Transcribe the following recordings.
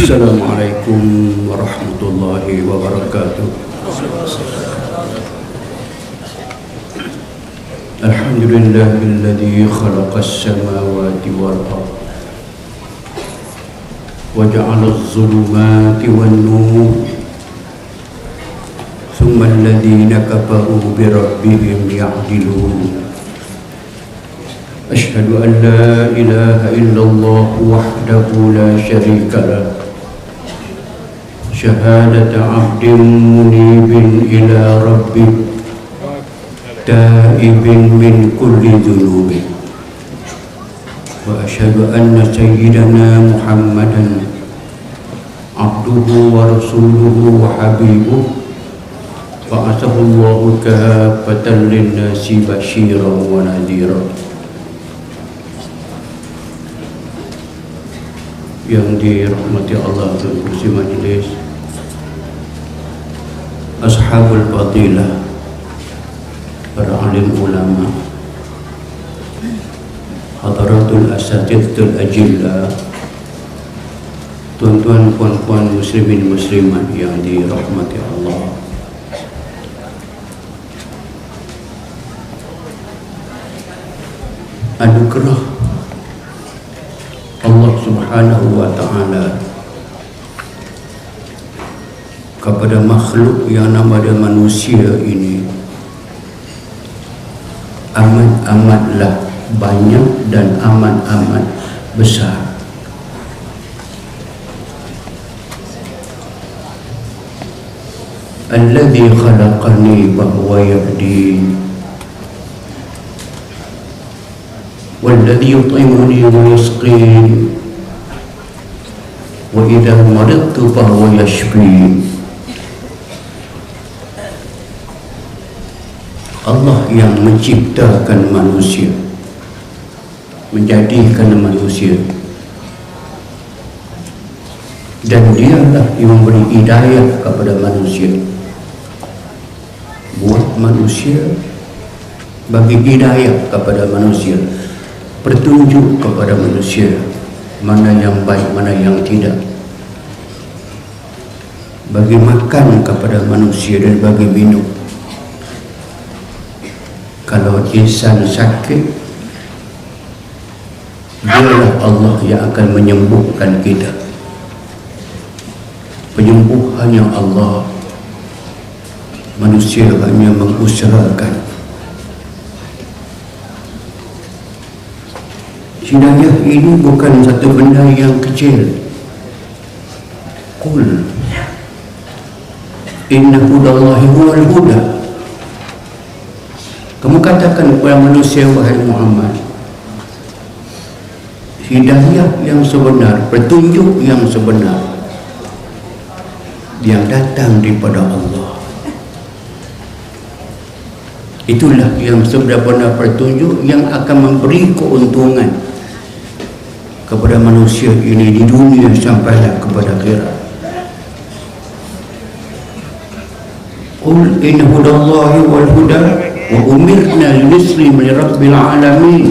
Assalamualaikum warahmatullahi wabarakatuh. Alhamdulillahilladzi khalaqas samawati wal ardh wa ja'alaz zulumati wan nur thumma alladhina kafaru bi rabbihim ya'dilun. Asyhadu an la ilaha illallah wahdahu la syarika lah syahadata 'abdin munibin ila rabbih taibin min kulli dhunubi wa asyhadu anna sayyidana Muhammadan 'abduhu wa rasuluhu wa habibuhu ba'athahu Allahu kaffatan lin-nasi basyiran wa nadhiran. Yang dirahmati Allah dan kursi majlis, ashabul fadilah, para alim ulama, hadaratul asatidzul ajillah, tuan-tuan puan-puan muslimin muslimat yang dirahmati Allah. Anugerah Allah Subhanahu wa ta'ala kepada makhluk yang nama dia manusia ini amat-amatlah banyak dan amat-amat besar. Alladzi khalaqani wa huwa yahdini والذي يطعمني ويسقين وإذا مرضت فهو يشفين. Allah yang menciptakan manusia, menjadikan manusia, dan dialah yang memberi hidayah kepada manusia, buat manusia, bagi hidayah kepada manusia, petunjuk kepada manusia mana yang baik, mana yang tidak, bagi makan kepada manusia dan bagi minum. Kalau insan sakit, dialah Allah yang akan menyembuhkan kita. Penyembuh hanya Allah, manusia hanya mengusahakan. Hidayah ini bukan satu benda yang kecil. Qul inna hudallahi huwal huda. Kamu katakan kepada manusia, wahai Muhammad, hidayah yang sebenar, petunjuk yang sebenar yang datang daripada Allah, itulah yang sebenar-benar petunjuk yang akan memberi keuntungan kepada manusia ini di dunia sampailah kepada akhirat. Qul inna hudallahi wal huda wa umirna linuslima lirabbil alamin.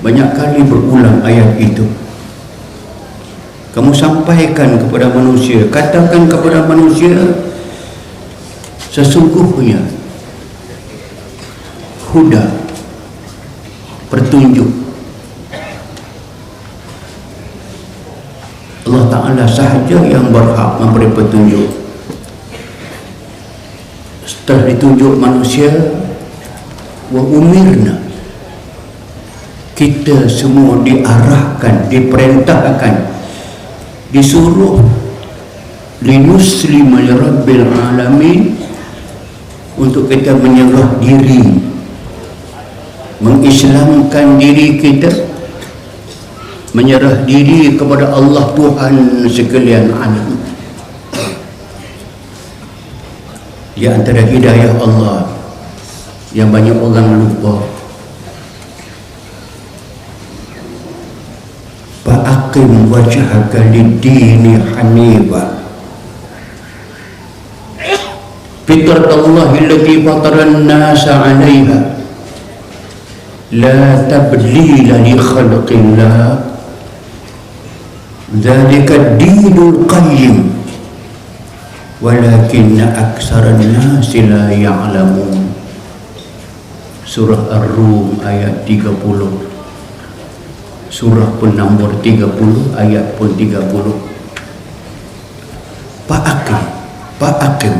Banyak kali berulang ayat itu. Kamu sampaikan kepada manusia, katakan kepada manusia, sesungguhnya huda, petunjuk, Allah Ta'ala sahaja yang berhak memberi petunjuk. Setelah ditunjuk manusia, wa umirna, kita semua diarahkan, diperintahkan, disuruh linuslima lirabbil alamin, untuk kita menyerah diri, mengislamkan diri kita, menyerah diri kepada Allah Tuhan sekalian alam. Di antara hidayah Allah yang banyak orang lupa, fa'aqim wajhaka lid-dini hanifa fitratallahi allati fataran nasa 'alaiha la tabdila li khalqillah dzalika dinul qayyim walakinna aktsaran nasi la ya'lamun. Surah Ar-Rum ayat 30, surah pun nombor 30, ayat pun 30. Fa'aqim,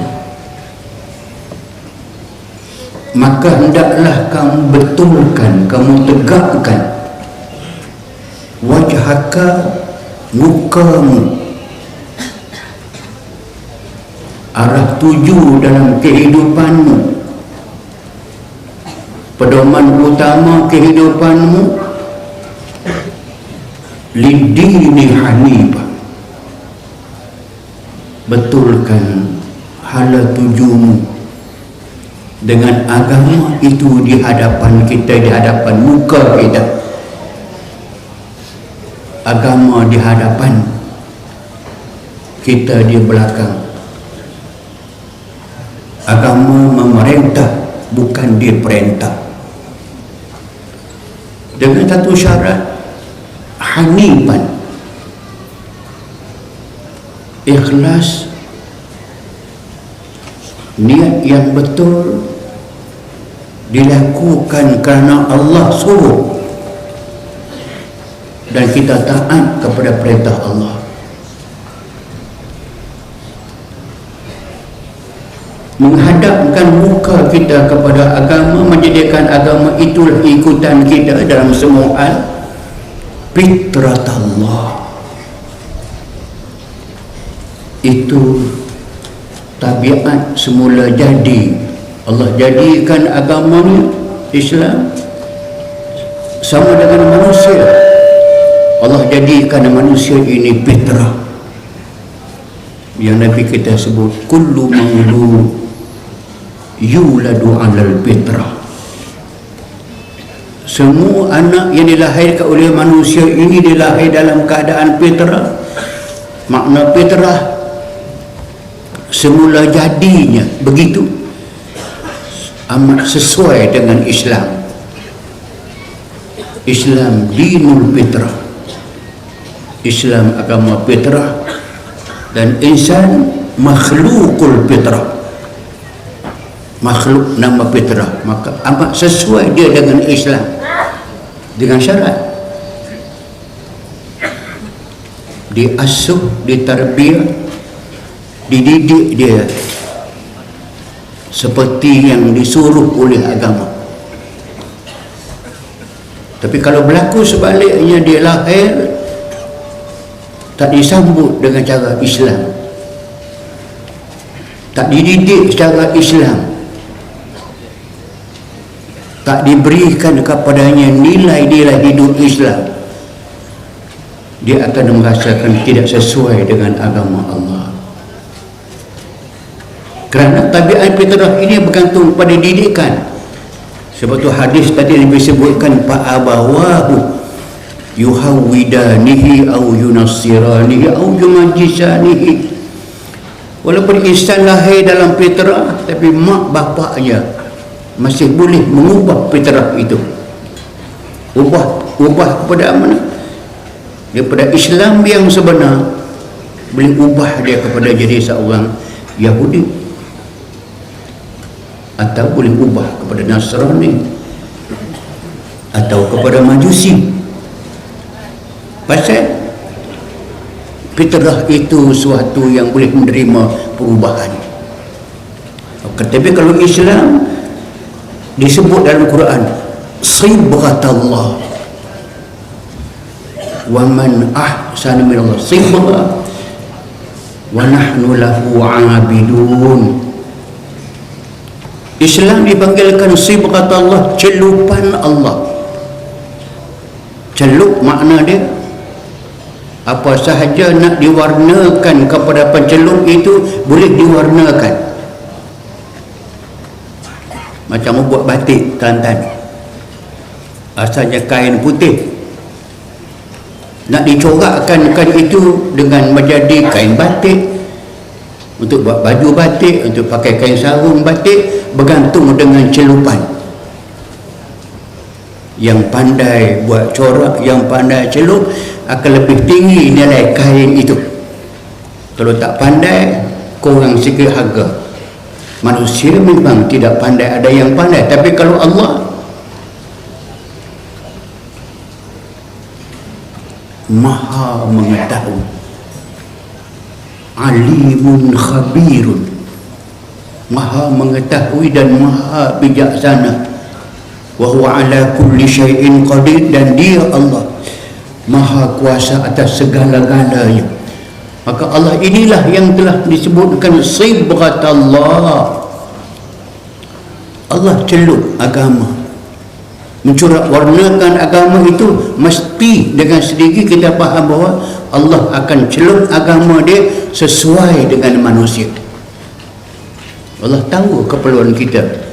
maka hendaklah kamu betulkan, kamu tegakkan wajhaka, mukamu, arah tuju dalam kehidupanmu, pedoman utama kehidupanmu, lidini hanifah, betulkan hala tujumu dengan agama itu di hadapan kita, di hadapan muka kita. Agama di hadapan, kita di belakang. Agama memerintah, bukan diperintah. Dengan satu syarat, hanifan, ikhlas, niat yang betul dilakukan kerana Allah suruh dan kita taat kepada perintah Allah. Menghadapkan muka kita kepada agama, menjadikan agama itulah ikutan kita dalam semua hal. Fitrat Allah, itu tabiat semula jadi. Allah jadikan agamanya Islam sama dengan manusia. Allah jadikan manusia ini fitrah, yang Nabi kita sebut kullu maulud yuladu alal fitrah. Semua anak yang dilahirkan oleh manusia ini dilahir dalam keadaan fitrah. Makna fitrah, semula jadinya begitu, amat sesuai dengan Islam. Islam dinul fitrah, Islam agama fitrah, dan insan makhlukul fitrah, makhluk nama fitrah, maka amat sesuai dia dengan Islam, dengan syarat diasuh, ditarbiyah, dididik dia seperti yang disuruh oleh agama. Tapi kalau berlaku sebaliknya, dia lahir tak disambut dengan cara Islam, tak dididik secara Islam, tak diberikan kepadanya nilai-nilai hidup Islam, dia akan merasakan tidak sesuai dengan agama Allah. Kerana tabiat fitrah ini bergantung pada didikan. Sebab tu hadis tadi yang disebutkan fa'abawahu yuhawwidanihi au yunassiranihi au yumajjisanihi. Walaupun insan lahir dalam fitrah, tapi mak bapaknya masih boleh mengubah fitrah itu. Ubah kepada mana? Daripada Islam yang sebenar, boleh ubah dia kepada jadi seorang Yahudi, atau boleh ubah kepada Nasrani, atau kepada Majusi. Pasal fitrah itu suatu yang boleh menerima perubahan. Tapi kalau Islam disebut dalam Quran sibghatullah, wa man ahsana minallah sibghah wa nahnu lahu 'abidun. Islam dipanggilkan sibghatullah, celupan Allah. Celup makna dia apa sahaja nak diwarnakan kepada pencelup itu boleh diwarnakan. Macam buat batik tuan-tuan, asalnya kain putih, nak dicorakkan itu dengan menjadi kain batik, untuk buat baju batik, untuk pakai kain sarung batik, bergantung dengan celupan. Yang pandai buat corak, yang pandai celup, akan lebih tinggi nilai kain itu. Kalau tak pandai, kurang sikit harga. Manusia memang tidak pandai, ada yang pandai, tapi kalau Allah Maha mengetahui, alimun khabirun, Maha mengetahui dan Maha bijaksana. Wa huwa ala kulli syai'in qadir, dan Dia Allah Maha kuasa atas segala-galanya. Maka Allah inilah yang telah disebutkan sibghatullah. Allah celup agama, mencorak warnakan agama itu. Mesti dengan sedikit kita faham bahawa Allah akan celup agama dia sesuai dengan manusia. Allah tahu keperluan kita.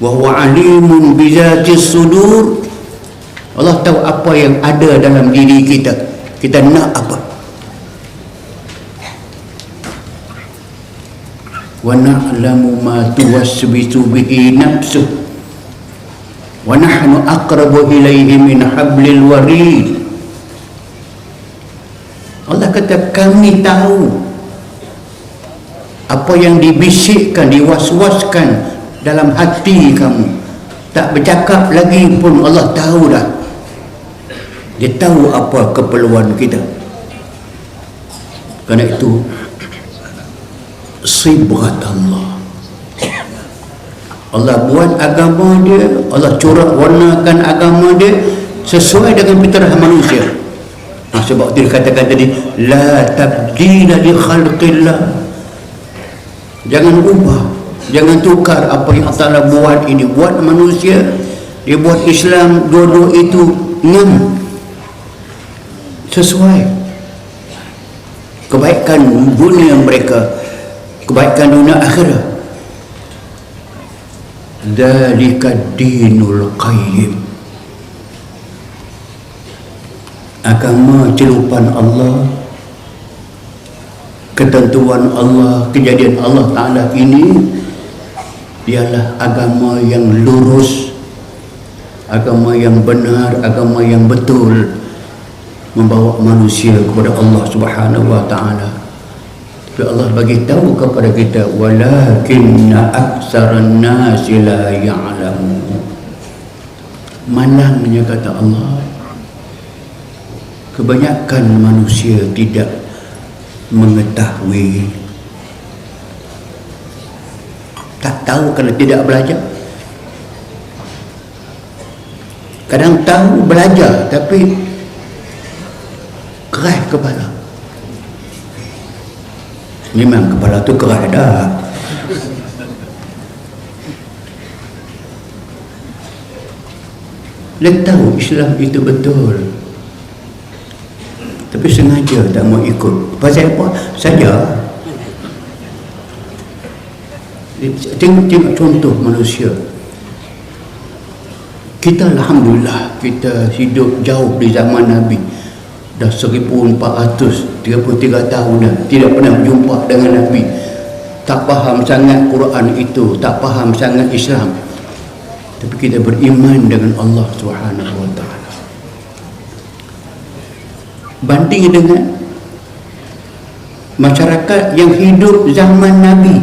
Wa huwa alimun bizatis sudur. Allah tahu apa yang ada dalam diri kita. Kita nak apa? Wa na'lamu ma tuwaswisu bihi nafsuh wa nahnu aqrabu ilaihi min hablil warid. Allah kata kami tahu apa yang dibisikkan, diwaswaskan dalam hati kamu. Tak bercakap lagi pun Allah tahu dah. Dia tahu apa keperluan kita. Kerana itu sibghat Allah. Allah buat agama dia, Allah corak warnakan agama dia sesuai dengan fitrah manusia. Sebab dia katakan tadi, la tabdila li khalqillah. Jangan ubah, jangan tukar apa yang Allah buat ini. Buat manusia, dia buat Islam, dua-dua itu ngam sesuai kebaikan dunia mereka, kebaikan dunia akhirat. Dzalika dinul qayyim. Agama celupan Allah, ketentuan Allah, kejadian Allah Ta'ala ini ialah agama yang lurus, agama yang benar, agama yang betul, membawa manusia kepada Allah Subhanahu wa Ta'ala. Tapi Allah bagi tahu kepada kita, walakinna aktsaran nasi la ya'lamun. Malangnya kata Allah, kebanyakan manusia tidak mengetahui, tak tahu kerana tidak belajar. Kadang tahu belajar tapi keras kepala. Memang kepala tu keras dah. Dia tahu Islam itu betul, tapi sengaja tak mau ikut. Pasal apa? Saja. Tengok contoh manusia. Kita Alhamdulillah, kita hidup jauh di zaman Nabi. Dah 1433 tahun dah tidak pernah berjumpa dengan Nabi. Tak faham sangat Quran itu, tak faham sangat Islam. Tapi kita beriman dengan Allah Subhanahu wa Ta'ala. Banding dengan masyarakat yang hidup zaman Nabi,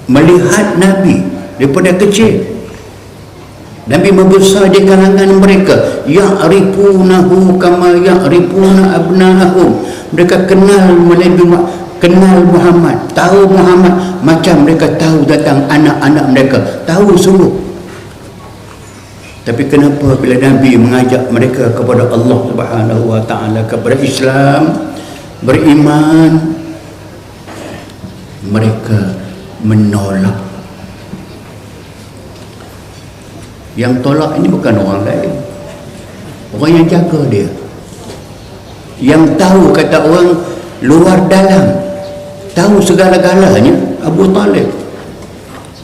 melihat Nabi daripada kecil, Nabi membesar di kalangan mereka, ya'rifunahu kama ya'rifuna abna'ahum. Mereka kenal Muhammad, tahu Muhammad macam mereka tahu tentang anak-anak mereka, tahu sungguh. Tapi kenapa bila Nabi mengajak mereka kepada Allah Subhanahu wa Ta'ala, kepada Islam, beriman, mereka menolak? Yang tolak ini bukan orang lain, orang yang jaga dia, yang tahu, kata orang, luar dalam, tahu segala-galanya. Abu Talib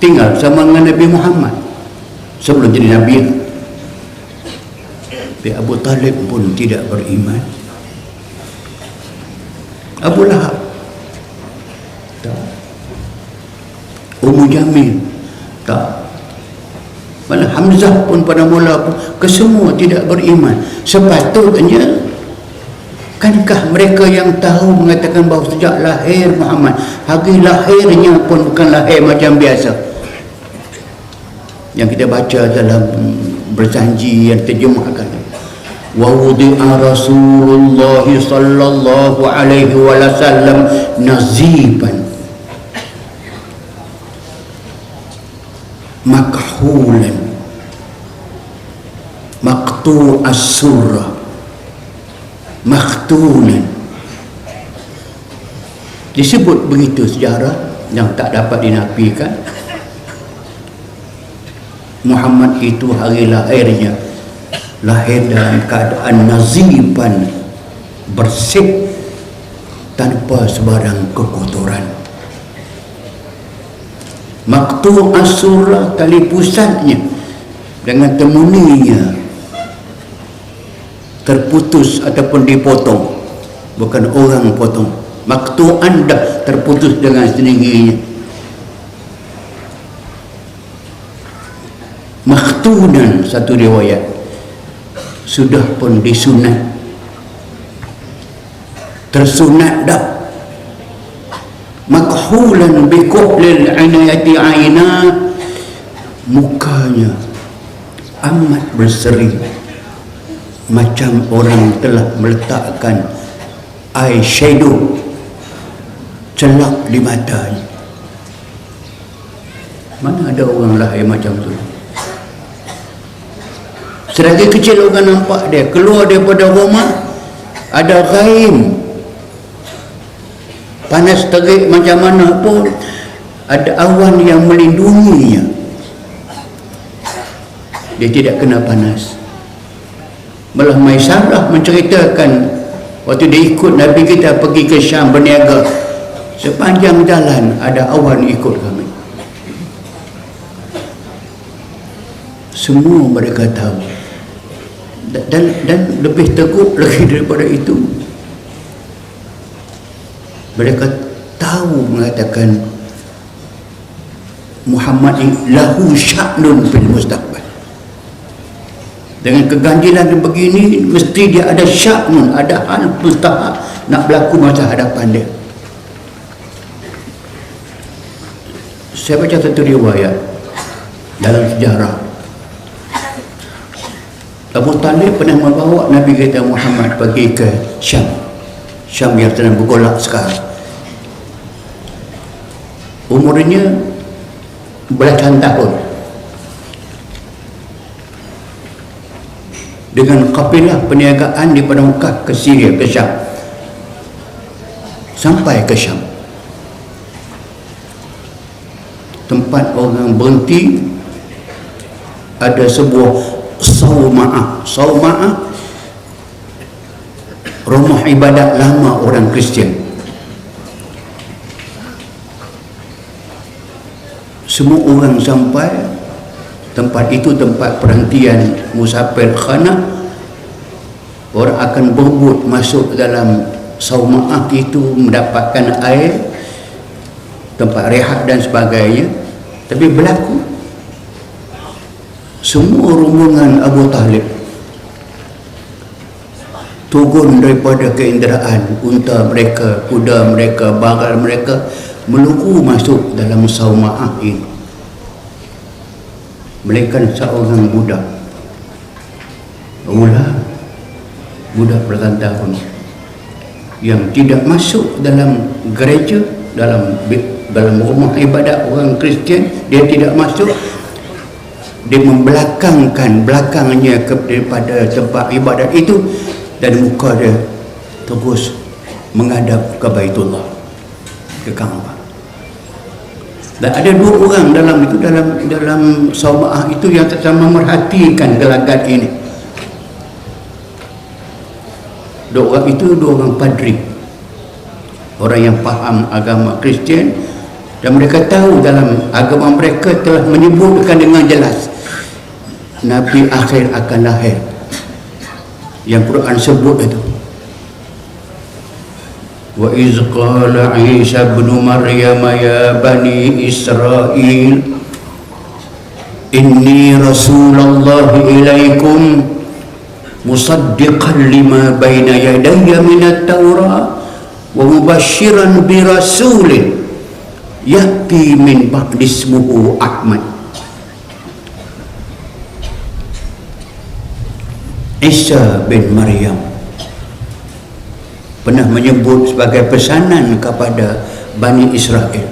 tinggal sama dengan Nabi Muhammad sebelum jadi Nabi. Tapi Abu Talib pun tidak beriman. Abu Lahab tak, Ummu Jamil tak. Malah Hamzah pun pada mula pun kesemua tidak beriman. Sepatutnya, kankah mereka yang tahu mengatakan bahawa sejak lahir Muhammad, hari lahirnya pun bukan lahir macam biasa yang kita baca dalam berjanji yang terjemahkan. Wa wudi'a Rasulullah sallallahu alaihi wasallam naziban makhulan maqtu'as surah makhtunan. Disebut begitu sejarah yang tak dapat dinafikan. Muhammad itu hari lahirnya lahir dalam keadaan naziban, bersih tanpa sebarang kekotoran. Maktu as-surah, tali pusatnya dengan temuninya terputus ataupun dipotong, bukan orang potong. Maktu anda terputus dengan sendirinya. Makhtunan, satu riwayat, sudah pun disunat, tersunat dah. Makhulan bikuhlil inayati aina, mukanya amat berseri macam orang telah meletakkan eyeshadow celak di matanya. Mana ada orang lahir macam tu? Selagi kecil orang nampak dia keluar daripada rumah, ada ghaim, panas terik macam mana pun, ada awan yang melindunginya, dia tidak kena panas. Malah Maisarah menceritakan waktu dia ikut Nabi kita pergi ke Syam berniaga, sepanjang jalan ada awan ikut kami. Semua mereka tahu, dan lebih teguh lagi daripada itu, mereka tahu mengatakan Muhammad lahu sya'nun fil mustaqbal. Dengan keganjilan begini, mesti dia ada sya'nun, ada hal mustahak nak berlaku masa hadapan dia. Saya baca satu riwayat dalam sejarah, Abu Talib pernah membawa Nabi kita Muhammad pergi ke Syam, Syam yang sedang bergolak sekarang. Umurnya belasan tahun, dengan kafilah perniagaan daripada Mekah ke Syria, ke Syam, sampai ke Syam. Tempat orang berhenti ada sebuah Sauma'ah, rumah ibadat lama orang Kristian. Semua orang sampai tempat itu, tempat perhentian musafir khana. Orang akan berebut masuk dalam Sauma'ah itu, mendapatkan air, tempat rehat dan sebagainya. Tapi berlaku semua rombongan Abu Talib turun daripada keinderaan unta mereka, kuda mereka, bagal mereka, meluku masuk dalam Sauma'ah ini. Melainkan seorang budak, budak belasan tahun, yang tidak masuk dalam gereja, dalam rumah ibadat orang Kristian. Dia tidak masuk, dia belakangnya daripada tempat ibadat itu, dan muka dia terus menghadap ke Baitullah, ke Kaabah. Dan ada dua orang dalam Sauma'ah itu yang sama merhatikan gelagat ini. Dua orang itu dua orang padri, orang yang faham agama Kristian, dan mereka tahu dalam agama mereka telah menyebutkan dengan jelas Nabi akhir akan lahir, yang Quran sebut itu. Wa iz qala Isa ibn Maryam ya bani Israel inni Rasulullah ilaikum musaddiqan lima baina yadayya minat Taurah wa mubashiran bi rasulin ya'ti min ba'di ismuhu Ahmad. Isa bin Maryam pernah menyebut sebagai pesanan kepada Bani Israel.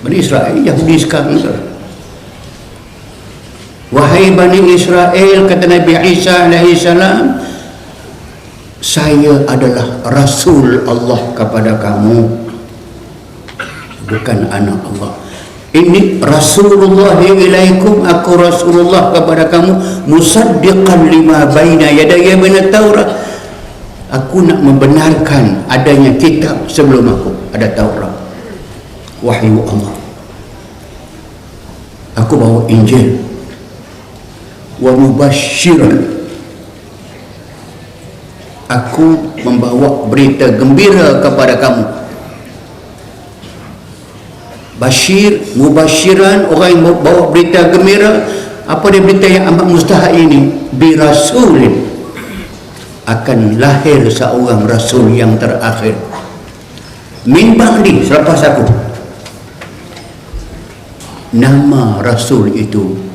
Bani Israel Yahudi sekarang tu. Wahai Bani Israel, kata Nabi Isa alaihissalam, saya adalah Rasul Allah kepada kamu, bukan anak Allah. Ini Rasulullah ilaikum, aku Rasulullah kepada kamu, musaddiqan lima baina yadayya minat Taurah. Aku nak membenarkan adanya kitab sebelum aku, ada Taurat, wahyu Allah. Aku bawa Injil. Wa mubashiran, aku membawa berita gembira kepada kamu. Bashir, mubashiran, orang yang bawa berita gembira. Apa dia berita yang amat mustahak ini? Bi rasulin, akan lahir seorang rasul yang terakhir min ba'di, selepas aku. Nama rasul itu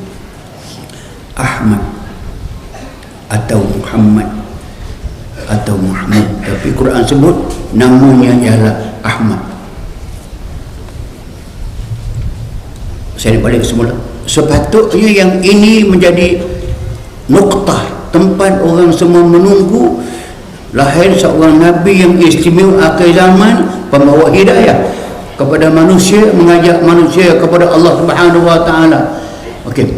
Ahmad atau Muhammad atau Muhammad, tapi Quran sebut namanya ialah Ahmad. Saya balik semula. Sepatutnya yang ini menjadi noktah, tempat orang semua menunggu lahir seorang Nabi yang istimewa akhir zaman, pembawa hidayah kepada manusia, mengajak manusia kepada Allah Subhanahu wa taala. Okey.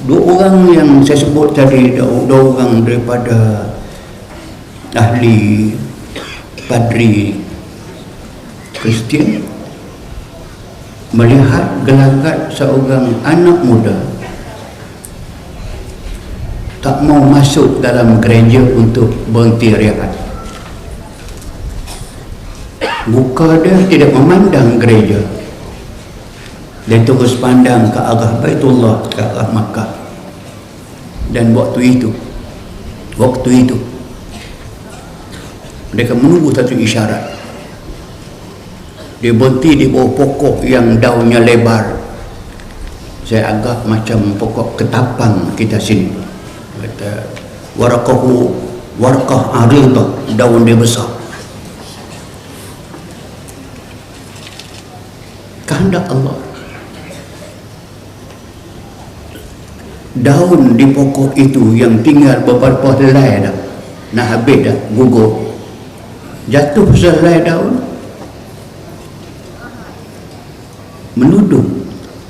Dua orang yang saya sebut tadi, dua orang daripada ahli padri Kristian melihat gelagat seorang anak muda tak mau masuk dalam gereja untuk berhenti rehat. Muka dia tidak memandang gereja, dia terus pandang ke arah Baitullah, ke arah Makkah. Dan waktu itu mereka menunggu satu isyarat. Dia berhenti di bawah pokok yang daunnya lebar. Saya agak macam pokok ketapang kita sini, kata warqah aridah, daun dia besar. Kehendak Allah, daun di pokok itu yang tinggal beberapa helai dah, nak habis dah, gugur, jatuh sehelai daun, menuduk,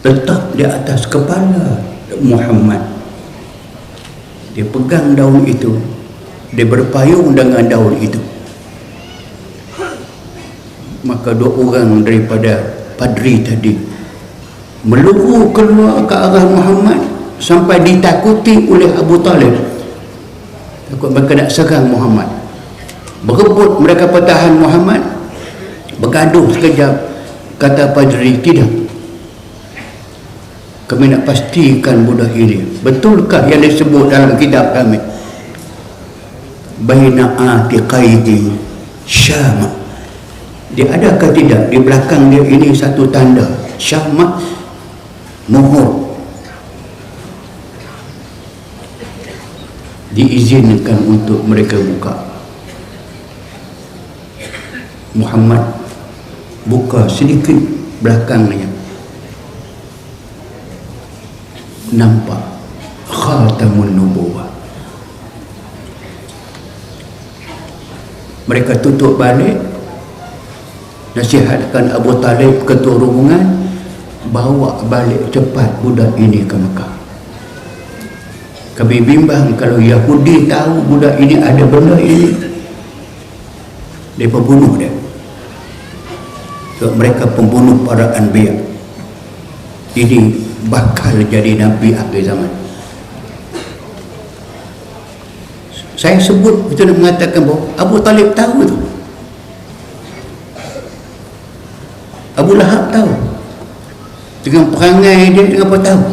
letak di atas kepala Muhammad. Dia pegang daun itu, dia berpayung dengan daun itu. Maka dua orang daripada padri tadi meluru keluar ke arah Muhammad sampai ditakuti oleh Abu Talib. Takut mereka nak serang Muhammad. Berebut mereka pertahan Muhammad. Bergaduh sekejap. Kata padri, tidak, kami nak pastikan budak ini, betulkah yang disebut dalam kitab kami, baina atiqaihi syama, dia adakah tidak di belakang dia ini satu tanda syama, mohor, diizinkan untuk mereka buka. Muhammad buka sedikit belakangnya, nampak khatamun nubuwah. Mereka tutup balik, nasihatkan Abu Talib, ketua rombongan, bawa balik cepat budak ini ke Mekah. Kami bimbang kalau Yahudi tahu budak ini ada benda ini, mereka bunuh dia. Sebab mereka pembunuh para anbiya. Ini bakal jadi Nabi akhir zaman. Saya sebut itu, mengatakan bahawa Abu Talib tahu tu, Abu Lahab tahu. dengan perangai dia, dengan apa tahu.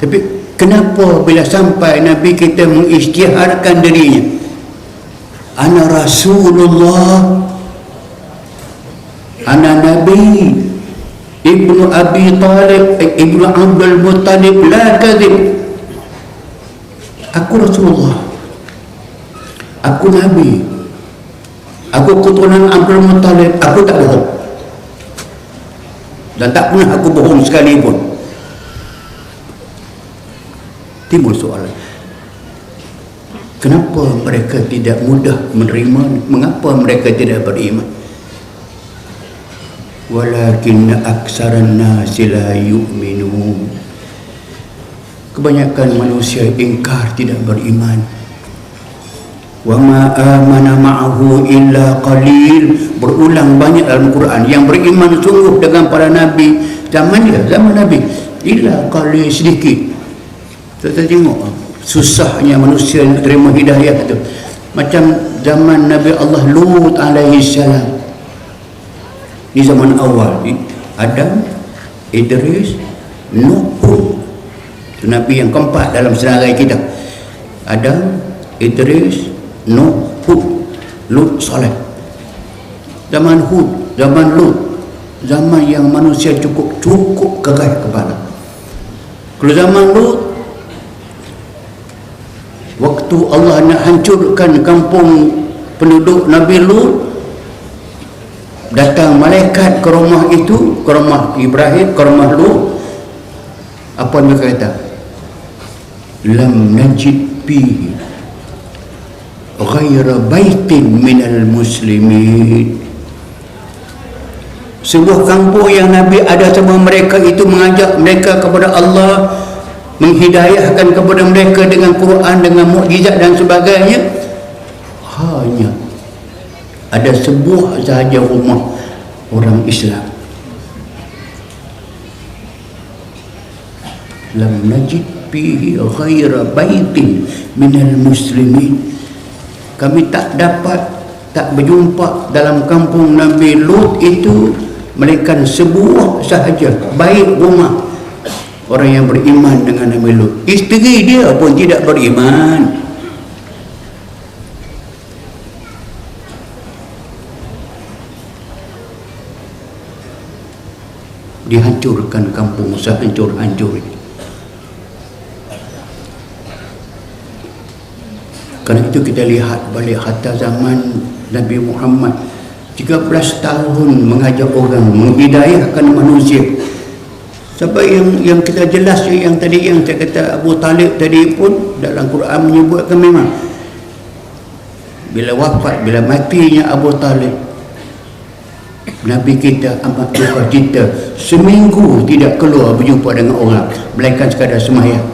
Tapi kenapa bila sampai Nabi kita mengisytiharkan dirinya, ana Rasulullah, ana Nabi, Ibnu Abi Talib, Ibnu Abdul Muttalib, la kadhib, aku Rasulullah, aku Nabi, aku keturunan Abdul Muttalib, aku tak bohong, dan tak pernah aku bohong sekalipun. Timbul soalan, kenapa mereka tidak mudah menerima? Mengapa mereka tidak beriman? Walakin aksaran nasi la yu'minun. Kebanyakan manusia ingkar, tidak beriman. Wa ma amana ma'ahu illa qalil. Berulang banyak dalam Quran. Yang beriman sungguh dengan para nabi zaman dia, zaman Nabi, illa qalil, sedikit. Kita tengok susahnya manusia nak terima hidayah tu. Macam zaman Nabi Allah Lut alaihi salam. Di zaman awal ni Adam, Idris, Nuh, Hud. Itu Nabi yang keempat dalam senarai kita. Adam, Idris, Nuh, Hud, Lut, Saleh. Zaman Hud, zaman Lut, zaman yang manusia cukup keras kepala. Kalau zaman Lut, waktu Allah nak hancurkan kampung penduduk Nabi Lut, datang malaikat ke rumah itu, ke rumah Ibrahim, ke rumah Lut. Apa mereka kata? Lam najid fihi ghaira baitin minal muslimin. Sebuah kampung yang Nabi ada sama mereka itu, mengajak mereka kepada Allah, menghidayahkan kepada mereka dengan Quran, dengan mukjizat dan sebagainya, hanya ada sebuah sahaja rumah orang Islam. Lam najid fihi ghaira baitin minal muslimin. Kami tak dapat, tak berjumpa dalam kampung Nabi Lut itu melainkan sebuah sahaja baik rumah orang yang beriman dengan Nabi Lut. Isteri dia pun tidak beriman. Dihancurkan kampung, sehancur-hancur. Kerana itu kita lihat balik hatta zaman Nabi Muhammad 13 tahun mengajak orang, menghidayahkan manusia. Sampai yang kita jelas, yang tadi yang saya kata Abu Talib tadi pun dalam Quran menyebutkan memang bila wafat, bila matinya Abu Talib, Nabi kita amat duka cita, seminggu tidak keluar berjumpa dengan orang melainkan sekadar sembahyang.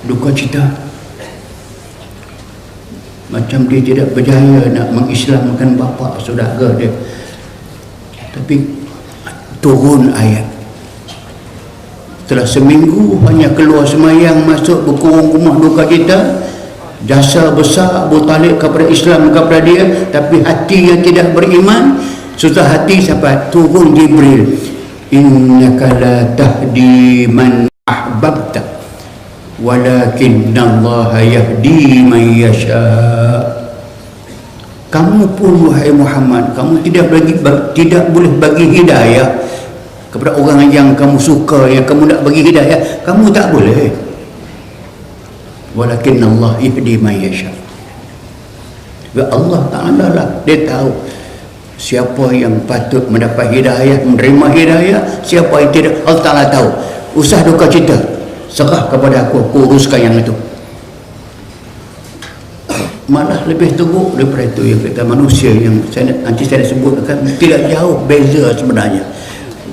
Duka cita, macam dia tidak berjaya nak mengislamkan bapa saudara dia. Tapi turun ayat, setelah seminggu hanya keluar sembahyang, masuk berkurung rumah duka cita. Jasa besar Abu Talib kepada Islam, kepada dia, tapi hati yang tidak beriman. Susah hati sampai turun Jibril, innaka la tahdi man ahbabta walakinnallaha yahdi man yasha. Kamu pun wahai Muhammad, kamu tidak boleh bagi hidayah kepada orang yang kamu suka, yang kamu nak bagi hidayah, kamu tak boleh. Walakinnallaha yahdi man yasha. Allah Ta'ala lah, dia tahu siapa yang patut mendapat hidayah, menerima hidayah, siapa yang tidak. Allah Ta'ala tahu. Usah duka cita, serah kepada aku uruskan yang itu. Malah lebih teruk daripada itu yang kata manusia yang nanti saya sebut akan tidak jauh beza sebenarnya.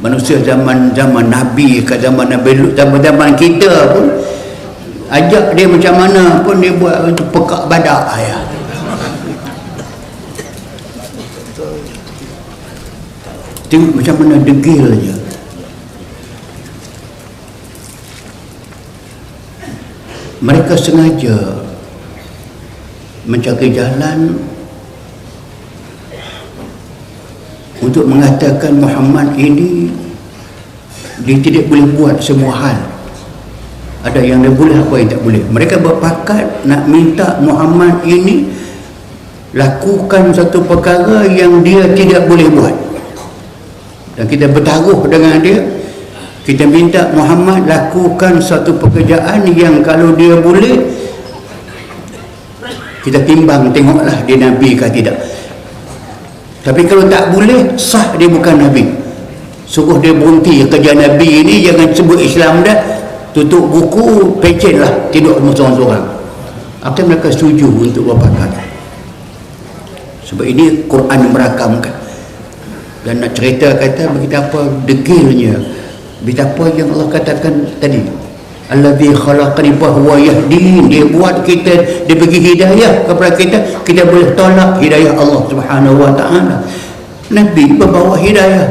Manusia zaman Nabi ke zaman Nabi Lut, zaman kita pun ajak dia macam mana pun dia buat untuk pekak badak ya. Tengok macam mana degil je. Mereka sengaja mencari jalan untuk mengatakan Muhammad ini Dia tidak boleh buat semua hal. Ada yang dia boleh, apa yang tak boleh. Mereka berpakat nak minta Muhammad ini lakukan satu perkara yang dia tidak boleh buat. Dan kita bertaruh dengan dia, kita minta Muhammad lakukan satu pekerjaan yang kalau dia boleh, kita timbang tengoklah dia Nabi ke tidak. Tapi kalau tak boleh, sah dia bukan Nabi. Suruh dia berhenti kerja Nabi ini, jangan sebut Islam dah, tutup buku, pecen lah, tidur seorang-seorang. Apa mereka setuju untuk berpakat? Sebab ini Quran merakamkan. Dan nak cerita kata betapa degilnya, betapa yang Allah katakan tadi, Allazi khalaqani fa huwa yahdin. Dia buat kita, dia bagi hidayah kepada kita, kita boleh tolak hidayah Allah Subhanahu wa taala. Nabi membawa hidayah,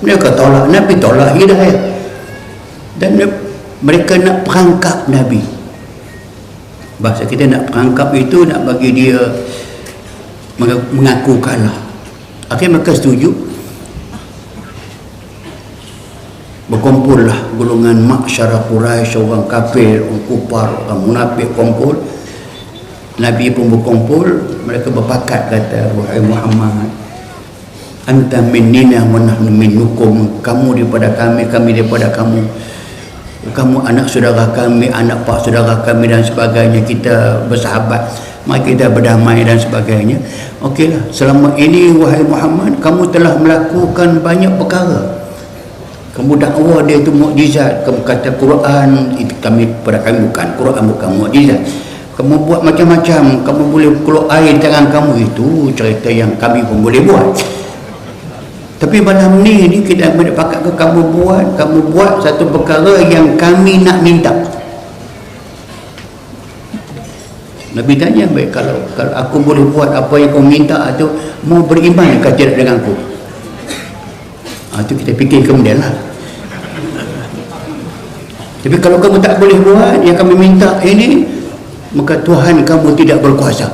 mereka tolak Nabi, tolak hidayah. Dan mereka nak perangkap Nabi. Bahasa kita nak perangkap itu nak bagi dia mengaku kalah. Akhirnya mereka setuju. Berkumpullah golongan maksyarah Quraisy, orang kafir, orang kufar, orang munafik kumpul. Nabi pun berkumpul. Mereka berpakat kata, wahai Muhammad, anta minnina wa nahnu minnukum. Kamu daripada kami, kami daripada kamu. Kamu anak saudara kami, anak pak saudara kami dan sebagainya. Kita bersahabat, mari kita berdamai dan sebagainya. Okeylah, selama ini wahai Muhammad, kamu telah melakukan banyak perkara. Kamu dakwa dia itu mukjizat. Kamu kata Quran itu pada kami bukan Quran, bukan mukjizat. Kamu buat macam-macam. Kamu boleh keluar air tangan kamu, itu cerita yang kami pun boleh buat. Tapi malam ni kita mendapat ke kamu buat satu perkara yang kami nak minta. Nabi tanya, baik, kalau aku boleh buat apa yang kau minta tu, mau beriman ke tidak dengan aku? Itu kita fikir kemudian lah. Tapi kalau kamu tak boleh buat yang kami minta ini, maka Tuhan kamu tidak berkuasa.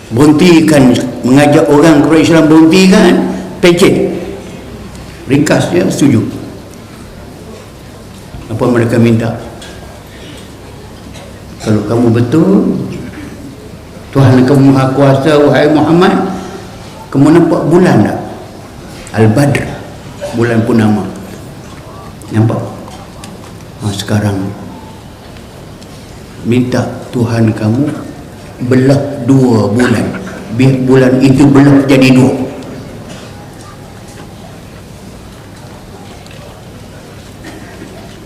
Berhentikan mengajak orang kepada Islam, berhentikan, pecet. Ringkas dia setuju. Apa mereka minta? Kalau kamu betul Tuhan kamu Maha Kuasa, wahai Muhammad, kamu nampak bulan tak? Al-Badr, bulan purnama. Nampak? Sekarang minta Tuhan kamu belah 2 bulan, biar bulan itu belah jadi 2.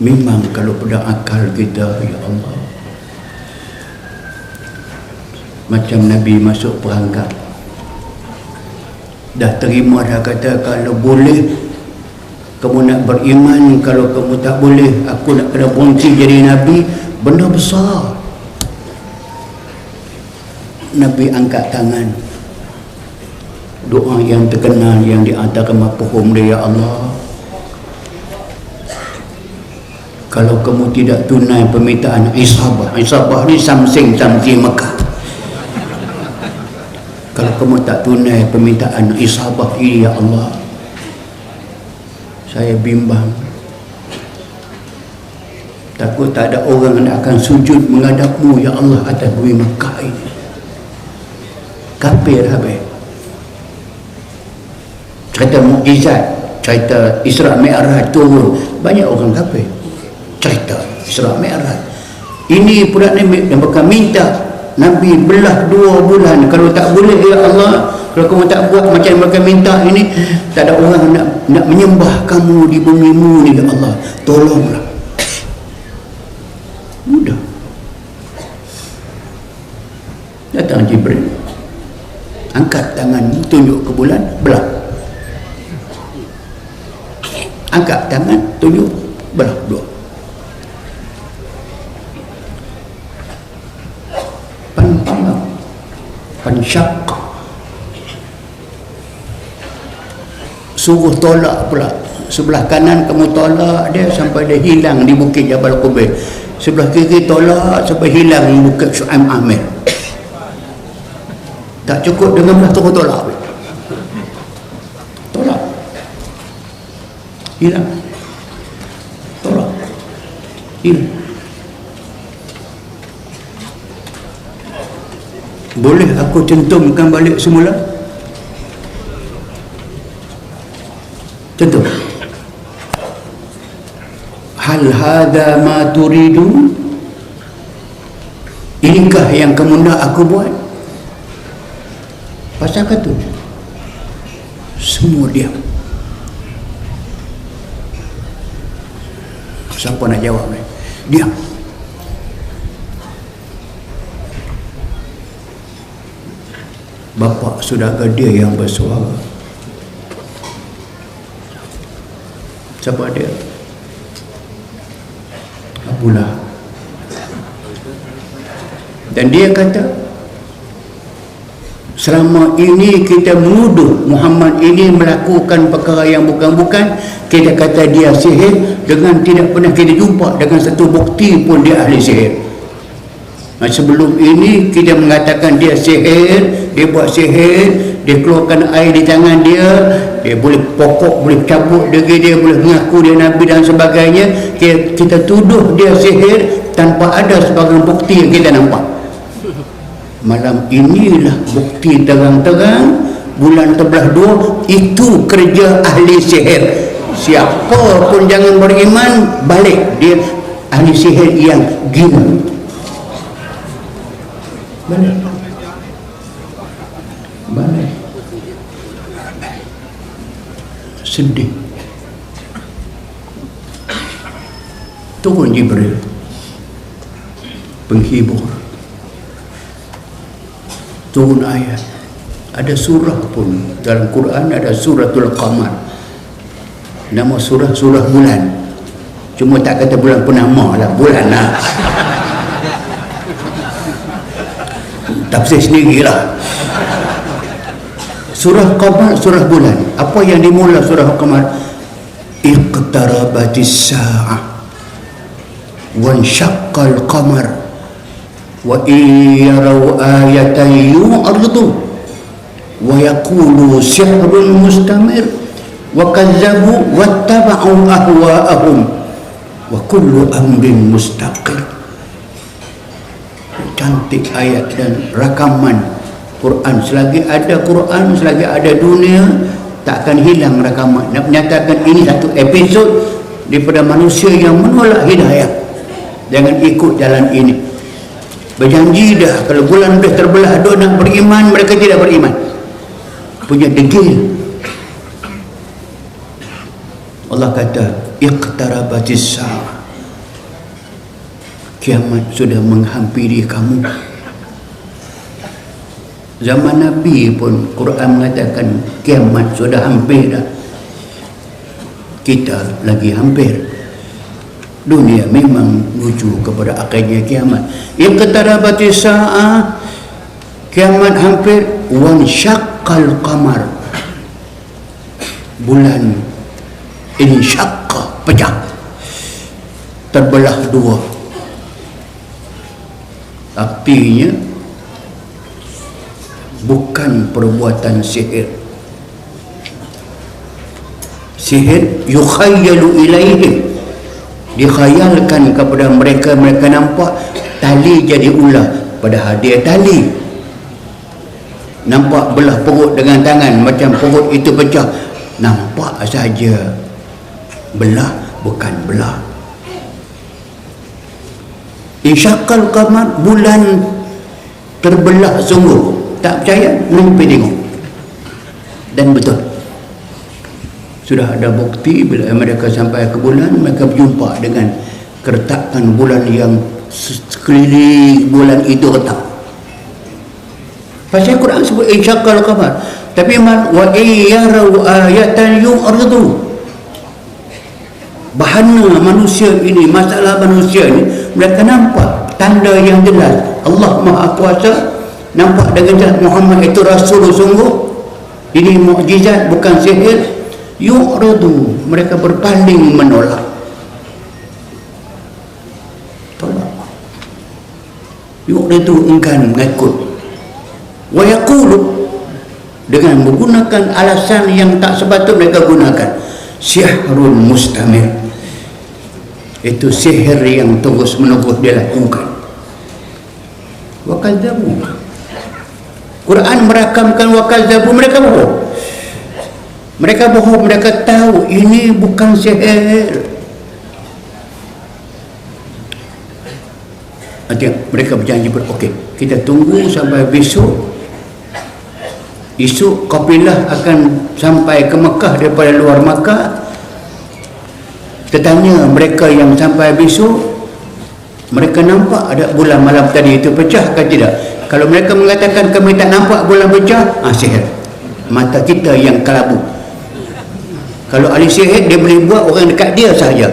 Memang kalau pada akal kita, ya Allah, macam Nabi masuk perangkap, dah terima, dah kata kalau boleh kamu nak beriman, kalau kamu tak boleh aku nak kena berhenti jadi Nabi. Benda besar. Nabi angkat tangan, doa yang terkenal yang di antara mafhum dia, ya Allah, kalau kamu tidak tunai permintaan Isabah ni Samsing Mekah, kalau kamu tak tunai permintaan Isabah ini, ya Allah, saya bimbang, takut tak ada orang yang akan sujud menghadapmu, ya Allah, atas bumi Mekah ini. Kafir habis. Cerita mukjizat, cerita Isra Mi'raj turun, banyak orang kafir. Cerita Isra Mi'raj ini pula Nabi yang bakal minta Nabi belah 2 bulan. Kalau tak boleh, ya Allah, kalau kamu tak buat macam mereka minta ini, tak ada orang nak menyembah kamu di bumimu ni, ya Allah, tolonglah. Mudah. Datang Jibril, angkat tangan, tunjuk ke bulan, belah. Angkat tangan, tunjuk, belah 2. Pansyak, suruh tolak pula. Sebelah kanan kamu tolak dia sampai dia hilang di bukit Jabal Qubay, sebelah kiri tolak sampai hilang di bukit Syu'aib Amir. Tak cukup dengan belah, terus tolak. hilang. Tolak, hilang. Boleh aku cantumkan balik semula? Cantum. Hal hadha ma turidu? Inikah yang kamu nak aku buat? Pasal kata semua diam. Siapa nak jawab ni? Diam. Bapa saudara dia yang bersuara. Siapa dia? Abu Lahab. Dan dia kata, selama ini kita menuduh Muhammad ini melakukan perkara yang bukan-bukan. Kita kata dia sihir, dengan tidak pernah kita jumpa dengan satu bukti pun dia ahli sihir. Sebelum ini kita mengatakan dia sihir, dia buat sihir, dia keluarkan air di tangan dia, dia boleh pokok, boleh cabut diri dia, boleh mengaku dia Nabi dan sebagainya. Kita tuduh dia sihir tanpa ada sebagian bukti yang kita nampak. Malam inilah bukti terang-terang, bulan terbelah dua, itu kerja ahli sihir. Siapa pun jangan beriman, balik dia ahli sihir yang gila. Balik. Balik. Sedih. Turun Jibril, penghibur. Turun ayat. Ada surah pun dalam Quran, ada suratul Qamar. Nama surah bulan. Cuma tak kata bulan purnama lah, bulan lah. Tafsir sendirilah. Surah Qamar, surah bulan. Apa yang dimula surah Qamar? Iqtarabatis sa'ah wa insyaqqal qamar wa iyaraw ayatan yu'ridu wa yaqulu sihrun mustamir wa kazzabu wattaba'u ahwa'ahum wa kullu amrin mustaqir. Cantik ayat dan rakaman Quran. Selagi ada Quran, selagi ada dunia, tak akan hilang rakaman. Nak menyatakan ini satu episod daripada manusia yang menolak hidayah. Jangan ikut jalan ini. Berjanji dah kalau bulan dah terbelah dua nak beriman, mereka tidak beriman. Punya degil. Allah kata iqtarabatis sa'ah, kiamat sudah menghampiri kamu. Zaman Nabi pun Quran mengatakan kiamat sudah hampir dah. Kita lagi hampir. Dunia memang menuju kepada akhirnya kiamat. Iqtarabatis sa'ah, kiamat hampir. Wan syaqqal qamar, bulan ini syaqqa, pecah, terbelah dua. Artinya bukan perbuatan sihir. Sihir yukhayyalu ilaihim, dikhayalkan kepada mereka. Mereka nampak tali jadi ular, padahal dia tali. Nampak belah perut dengan tangan, macam perut itu pecah, nampak saja. Belah bukan belah. Insyaqqal qamar, bulan terbelah sungguh. Tak percaya, mimpi tengok. Dan betul, sudah ada bukti. Bila mereka sampai ke bulan, mereka berjumpa dengan keretakan bulan yang sekeliling bulan itu retak. Pasal Quran sebut insyaqqal qamar, tapi wa iyaraw ayatan yu'ridu. Bahana manusia ini, masalah manusia ini, mereka nampak tanda yang jelas Allah Maha Kuasa, nampak dengan jelas Muhammad itu Rasul sungguh, ini mukjizat bukan sihir. Yu'ridu, mereka berpaling menolak. Tolak. Yu'ridu, enggan mengikut. Wa yaqulu, dengan menggunakan alasan yang tak sepatut mereka gunakan. Syihrun mustamir, itu sihir yang terus menerus dia lakukan. Wa kadzabu, Quran merakamkan wa kadzabu, mereka bohong. Mereka bohong, mereka tahu ini bukan sihir. Nanti mereka berjanji, okey, kita tunggu sampai besok. Esok kafilah akan sampai ke Mekah daripada luar Mekah. Kita tanya mereka yang sampai besok, mereka nampak ada bulan malam tadi itu pecah ke tidak? Kalau mereka mengatakan kami tak nampak bulan pecah, sihir. Mata kita yang kelabu. Kalau ahli sihir, dia boleh buat orang dekat dia sahaja,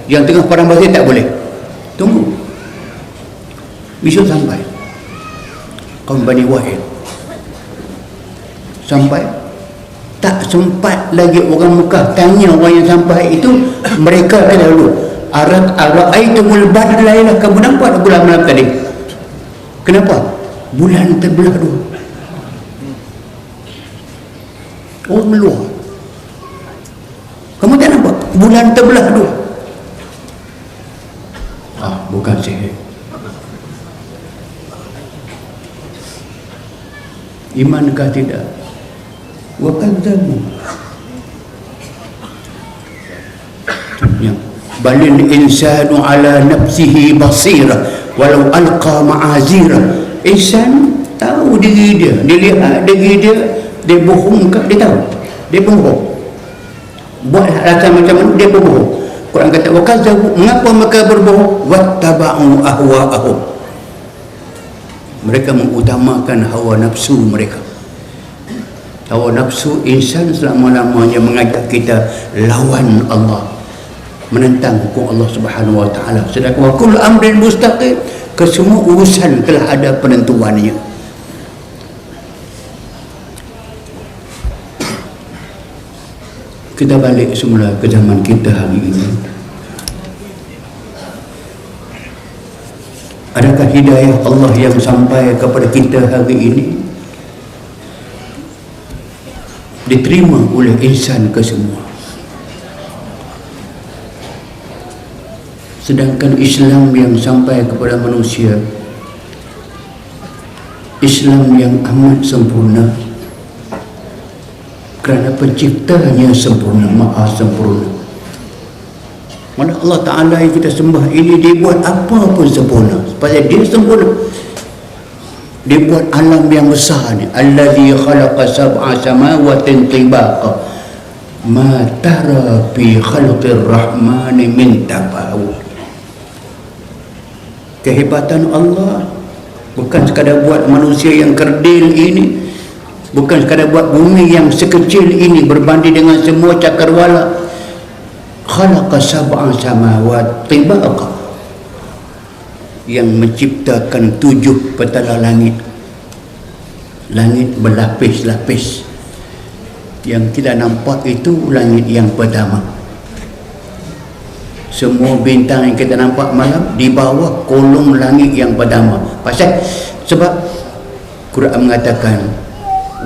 yang tengah padang pasir tak boleh. Tunggu besok sampai. Kaum Bani Wahid sampai, tak sempat lagi orang Mekah tanya orang yang sampai itu, mereka kata dulu, ara'aitumul badr lailah, kamu nampak bulan malam tadi? Kenapa? Bulan terbelah dua. Orang luar, kamu tak nampak bulan terbelah dua? Bukan sihir. Imankah tidak? Wa kadzabu, balil insanu ala nafsihi basira walau alqa ma'azira. Insan tahu diri dia, dia lihat diri dia, dia bohong ke? Dia tahu dia bohong, buat rasa macam mana dia berbohong. Quran kata wa kadzabu, mengapa mereka berbohong? Wattaba'u ahwa'ahum, mereka mengutamakan hawa nafsu mereka. Hawa nafsu insan selama-lamanya mengajak kita lawan Allah, menentang hukum Allah Subhanahu wa taala. Sedangkan wa kullu amrin mustaqim, kesemua urusan telah ada penentuannya. Kita balik semula ke zaman kita hari ini. Adakah hidayah Allah yang sampai kepada kita hari ini diterima oleh insan kesemua? Sedangkan Islam yang sampai kepada manusia, Islam yang amat sempurna, kerana penciptanya sempurna, maha sempurna. Mana Allah Ta'ala yang kita sembah ini, dia buat apa pun sempurna, supaya dia sempurna. Dia buat alam yang besar ni, alladhi khalaqa sab'a samawatin tibaqa ma tara fi khalqir rahmani min tafawut. Kehebatan Allah bukan sekadar buat manusia yang kerdil ini, bukan sekadar buat bumi yang sekecil ini berbanding dengan semua cakrawala. Khalaqa sab'a samawat tibaqa, yang menciptakan 7 petala langit. Langit berlapis-lapis. Yang kita nampak itu langit yang pertama. Semua bintang yang kita nampak malam di bawah kolong langit yang pertama. Pasal sebab Quran mengatakan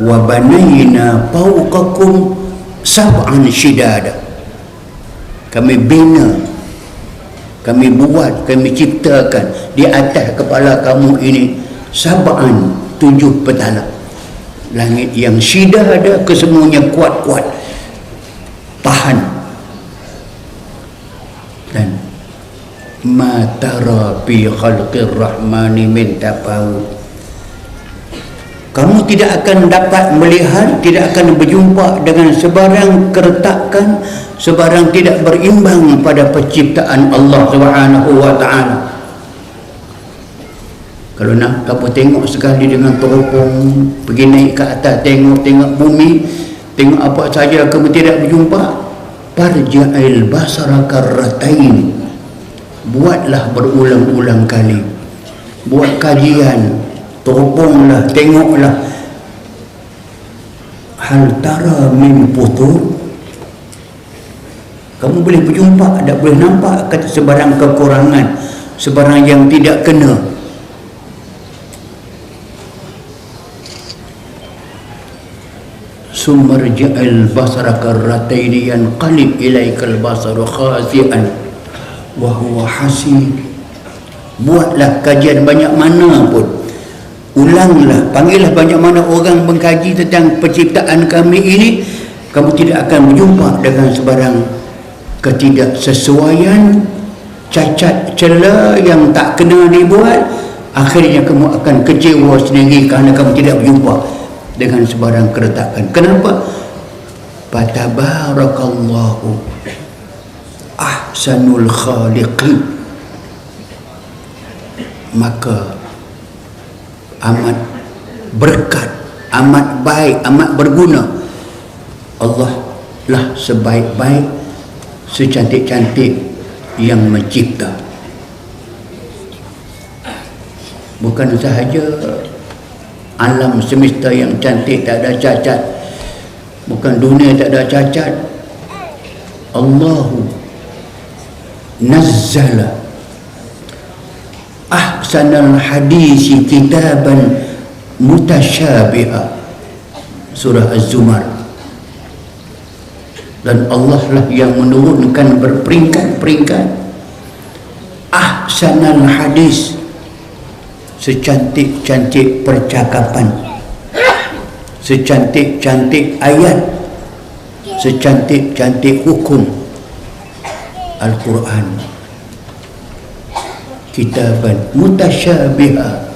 wa banayna fawqakum sab'an shidada. Kami bina, kami buat, kami ciptakan di atas kepala kamu ini sab'an, 7 petala langit yang syidah ada, kesemuanya kuat-kuat, tahan. Dan ma tara fi khalqir rahmani min tafawut, kamu tidak akan dapat melihat, tidak akan berjumpa dengan sebarang keretakan, sebarang tidak berimbang pada penciptaan Allah Subhanahu wa taala. Kalau nak kamu tengok sekali dengan teropong, pergi naik ke atas, tengok bumi, tengok apa saja kamu tidak berjumpa, farja'il basara karratain, buatlah berulang-ulang kali, buat kajian, teroponglah, tengoklah, hal tara min futur, kamu boleh berjumpa, tak boleh nampak kata sebarang kekurangan, sebarang yang tidak kena. summarji'al basara karrataini yanqalib ilaikal basaru khasi'an wa huwa hasib. Buatlah kajian banyak mana pun, ulanglah, panggillah banyak mana orang mengkaji tentang penciptaan kami ini, kamu tidak akan berjumpa dengan sebarang ketidaksesuaian, cacat celah yang tak kena dibuat. Akhirnya kamu akan kecewa sendiri kerana kamu tidak berjumpa dengan sebarang keretakan. Kenapa? Fatabarakallahu ahsanul khaliqin. Maka amat berkat, amat baik, amat berguna. Allah lah sebaik-baik, secantik-cantik yang mencipta. Bukan sahaja alam semesta yang cantik tak ada cacat, bukan dunia tak ada cacat. Allahu nazzala ahsanal hadisi kitaban mutasyabiha, surah Az-Zumar. Dan Allah lah yang menurunkan berperingkat-peringkat ahsanal hadis, secantik-cantik percakapan, secantik-cantik ayat, secantik-cantik hukum. Al-Quran, kitaban mutasyabiha,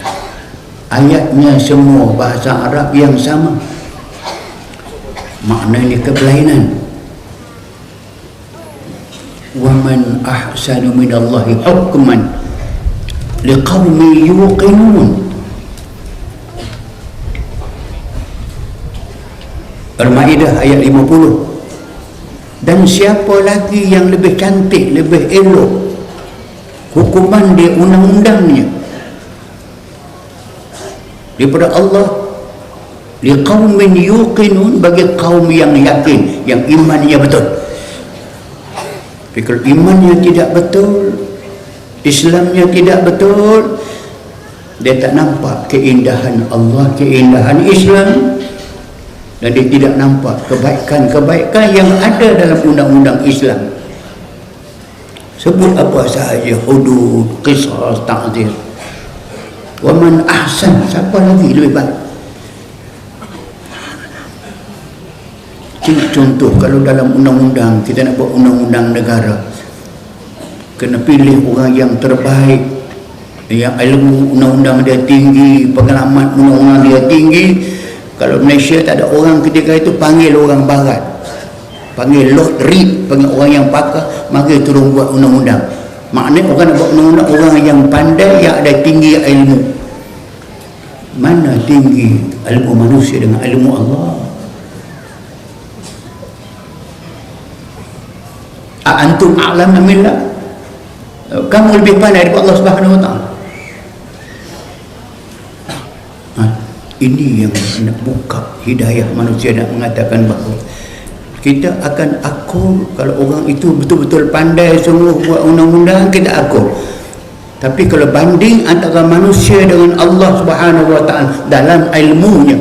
ayatnya semua bahasa Arab yang sama, maknanya keberlainan. Wa man ahsanu minallahi hukman liqaumin yuqinun. Al-Maidah ayat 50. Dan siapa lagi yang lebih cantik, lebih elok hukuman dia, undang-undangnya daripada Allah, liqaumin yuqinun, bagi kaum yang yakin, yang imannya betul. Tapi kalau imannya tidak betul, Islamnya tidak betul, dia tak nampak keindahan Allah, keindahan Islam, dan dia tidak nampak kebaikan-kebaikan yang ada dalam undang-undang Islam. Sebut apa sahaja, hudud, qisas, ta'zir. Wa man ahsan, siapa lagi lebih baik? Contoh, kalau dalam undang-undang, kita nak buat undang-undang negara, kena pilih orang yang terbaik, yang ilmu undang-undang dia tinggi, pengalaman undang-undang dia tinggi. Kalau Malaysia tak ada orang ketika itu, panggil orang barat, panggil Lord Reed, panggil orang yang pakar, mari turun buat undang-undang. Maknanya orang nak buat undang-undang orang yang pandai, yang ada tinggi ilmu. Mana tinggi ilmu manusia dengan ilmu Allah? Antum a'lam amillah, kamu lebih pandai daripada Allah Subhanahu Wa Taala. Ini yang nak buka hidayah manusia, nak mengatakan bahawa kita akan akur kalau orang itu betul-betul pandai sungguh buat undang-undang, kita akur. Tapi kalau banding antara manusia dengan Allah Subhanahu Wa Taala dalam ilmunya,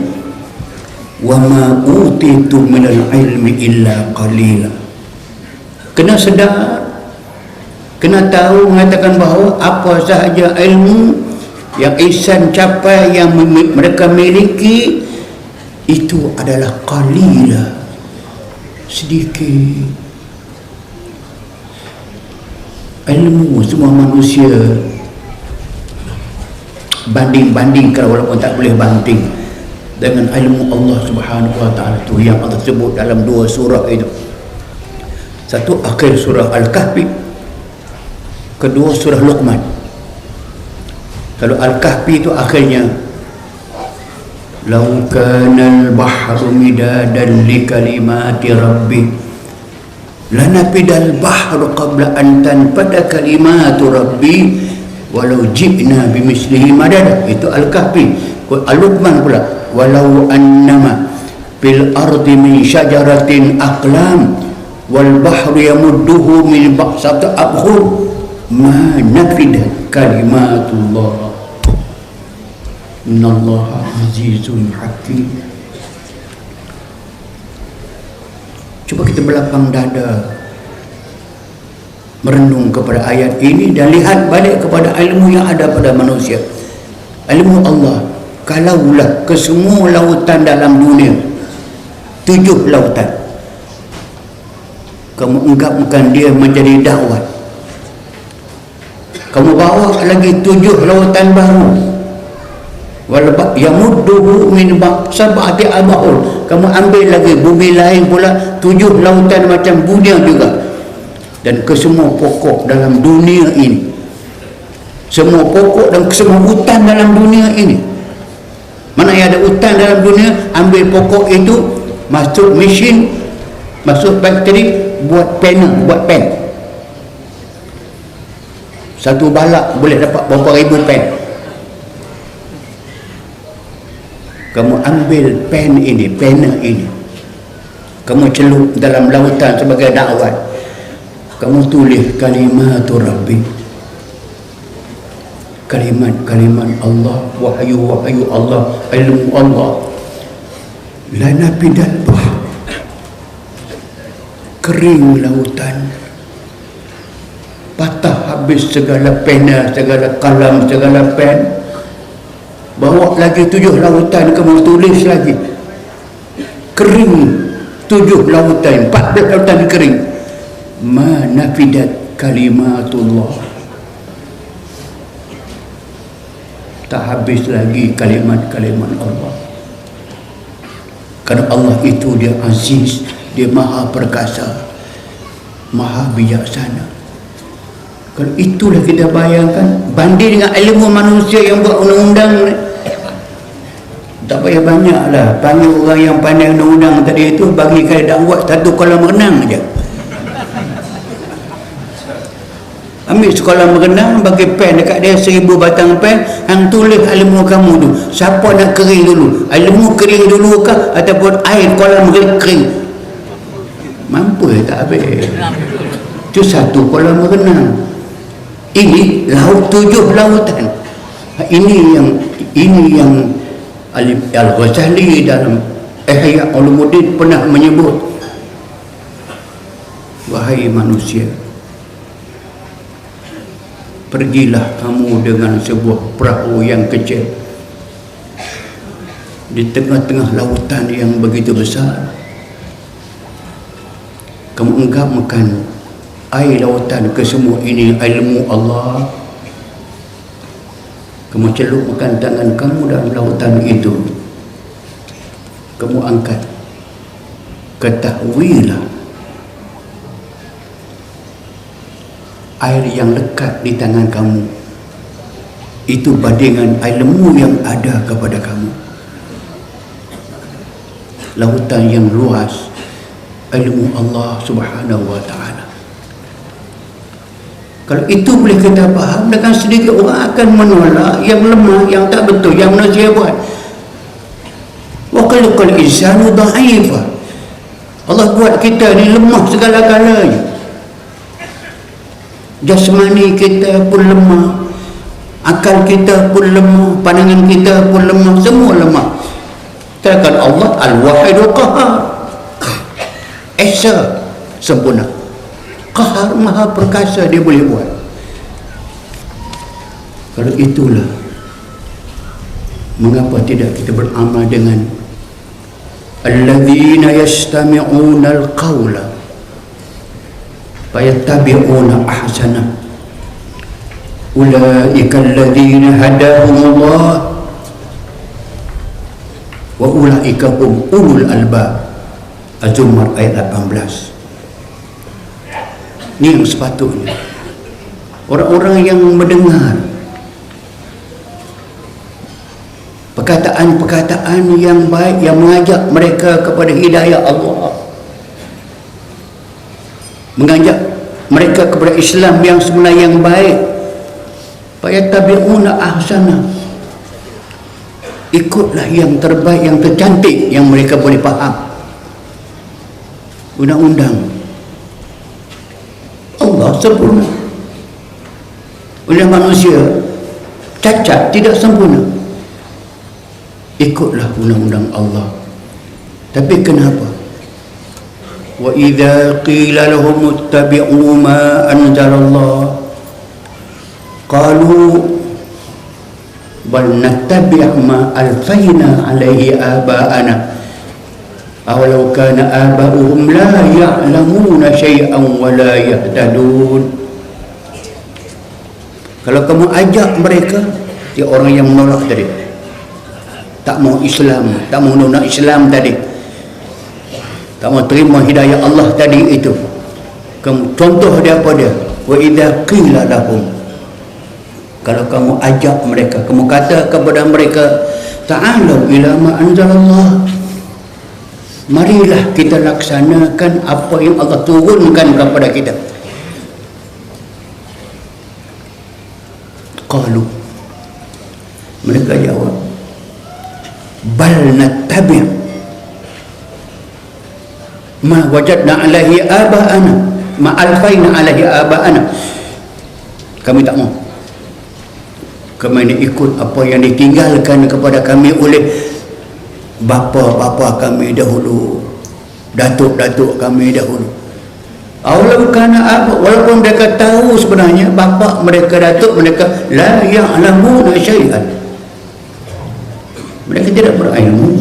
wa ma utitu minal ilmi illa qalila. Kena sedar, kena tahu, mengatakan bahawa apa sahaja ilmu yang ihsan capai, yang mereka miliki, itu adalah qalila, sedikit. Ilmu semua manusia banding-bandingkan, walaupun tak boleh banding dengan ilmu Allah Subhanahu Wa Taala itu yang Allah sebut dalam dua surah itu. Satu akhir surah Al-Kahfi, kedua surah Luqman. Kalau Al-Kahfi itu akhirnya, lau kana al-bahru midadan li kalimati rabbi lanafidal bahru qabla an tanfada kalimatu rabbi walau ji'na bimislihi madada. Itu Al-Kahfi. Al-Luqman pula, walau annama fil ardi min syajaratin aqlam wal bahru yamudduhu min ba'sati abhur ma nafida kalimatullah innallaha azizun hakim. Cuba kita berlapang dada merenung kepada ayat ini dan lihat balik kepada ilmu yang ada pada manusia, ilmu Allah. Kalaulah ke semua lautan dalam dunia, 7 lautan, kamu anggapkan dia menjadi dakwah, kamu bawa lagi 7 lautan baru, walaupun yamudduhu min sab'ati abahul, kamu ambil lagi bumi lain pula 7 lautan macam dunia juga, dan ke semua pokok dalam dunia ini, semua pokok dan semua hutan dalam dunia ini. Mana yang ada hutan dalam dunia, ambil pokok itu, masuk mesin, masuk faktori, buat pena, buat pen. Satu balak boleh dapat berapa ribu pen. Kamu ambil pen ini, pena ini, kamu celup dalam lautan sebagai dakwah, kamu tulis kalimatur Rabbi, kalimat-kalimat Allah, wahyu-wahyu Allah, ilmu Allah. La nafidal bahr, kering lautan, patah habis segala pena, segala kalam, segala pen. Bawa lagi 7 lautan, kamu tulis lagi, kering 7 lautan, 14 lautan kering. Ma nafidat kalimatullah, tak habis lagi kalimat-kalimat Allah. Kerana Allah itu dia aziz, dia maha perkasa, maha bijaksana. Kalau itulah kita bayangkan, banding dengan ilmu manusia yang buat undang-undang ni, tak payah banyak lah. Panggil orang yang pandai undang-undang tadi itu, bagi kali dakwah 1 kolam renang je. Ambil sekolah berenang, bagi pen dekat dia 1000 batang pen, hang tulis ilmu kamu tu. Siapa nak kering dulu? Ilmu kering dulu kah ataupun air kolam kering? Mampu tak habis. Itu 1 kolam berenang. Ini laut 7 lautan. Ini yang Al-Ghazali dalam Ihya Ulumuddin pernah menyebut, wahai manusia, pergilah kamu dengan sebuah perahu yang kecil di tengah-tengah lautan yang begitu besar. Kamu enggapkan air lautan ke semua ini ilmu Allah. Kamu celupkan tangan kamu dalam lautan itu, kamu angkat, ketahuilah air yang lekat di tangan kamu itu bandingan ilmu yang ada kepada kamu. Lautan yang luas, ilmu Allah Subhanahu wa ta'ala. Kalau itu boleh kita faham, dengan sedikit orang akan menolak yang lemah, yang tak betul, yang manusia buat. Wa khalaqal insanu dha'ifa, Allah buat kita ni lemah segala-galanya. Jasmani kita pun lemah, akal kita pun lemah, pandangan kita pun lemah, semua lemah. Sedangkan Allah Al-Wahidul Qahar, Esa, sempurna, Qahar, maha perkasa, dia boleh buat. Kalau itulah, mengapa tidak kita beramal dengan alladzina yastami'una al-qawla fayattabi'una ahsanah, ulaika alladzina hadahumullah wa ulaika hum ulul albab. Az-Zumar ayat 18. Ini yang sepatutnya orang-orang yang mendengar perkataan-perkataan yang baik yang mengajak mereka kepada hidayah Allah, mengajak mereka kepada Islam yang sebenarnya yang baik, fayattabi'una ahsana, ikutlah yang terbaik, yang tercantik yang mereka boleh faham. Undang-undang Allah sempurna, oleh manusia cacat, tidak sempurna. Ikutlah undang-undang Allah. Tapi kenapa wa idza qila lahum ittabi'u ma anzalallah qalu bal nattabi' ma alfayna alaihi aba'ana awalau kana aba'uhum la ya'lamuna syai'an wa la yahtadun. Kalau kamu ajak mereka, dia orang yang menolak tadi, tak mau Islam, tak mau nak Islam tadi, tak mau terima hidayah Allah tadi itu, kamu contoh dia apa dia? Wa idza qila lahum, kalau kamu ajak mereka, kamu kata kepada mereka, ta'alu ila ma anzalallah, marilah kita laksanakan apa yang Allah turunkan kepada kita. Qalu, mereka jawab, bal nattabi' ma wajadna alaihi aba'ana ma alfaina alaihi aba'ana. Kami tak mau, kami nak ikut apa yang ditinggalkan kepada kami oleh bapa-bapa kami dahulu, datuk-datuk kami dahulu. Walaupun mereka tahu sebenarnya bapa mereka, datuk mereka, la ya'lamuna syai'an, mereka tidak berilmu.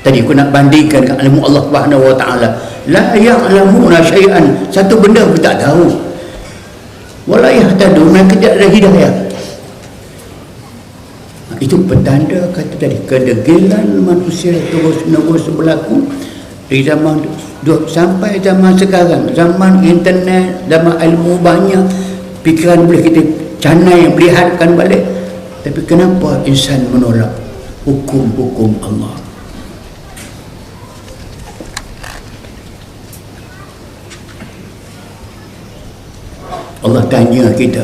Tadi aku nak bandingkan dengan ilmu Allah Subhanahu wa taala. La ya'lamuna syai'an, satu benda pun tak tahu. Wala yahtadun, mereka tidak ada hidayah. Itu petanda kata tadi, kedegilan manusia terus-menerus berlaku dari zaman sampai zaman sekarang, zaman internet, zaman ilmu banyak, fikiran boleh kita canai melihatkan balik. Tapi kenapa insan menolak hukum-hukum Allah? Allah tanya kita,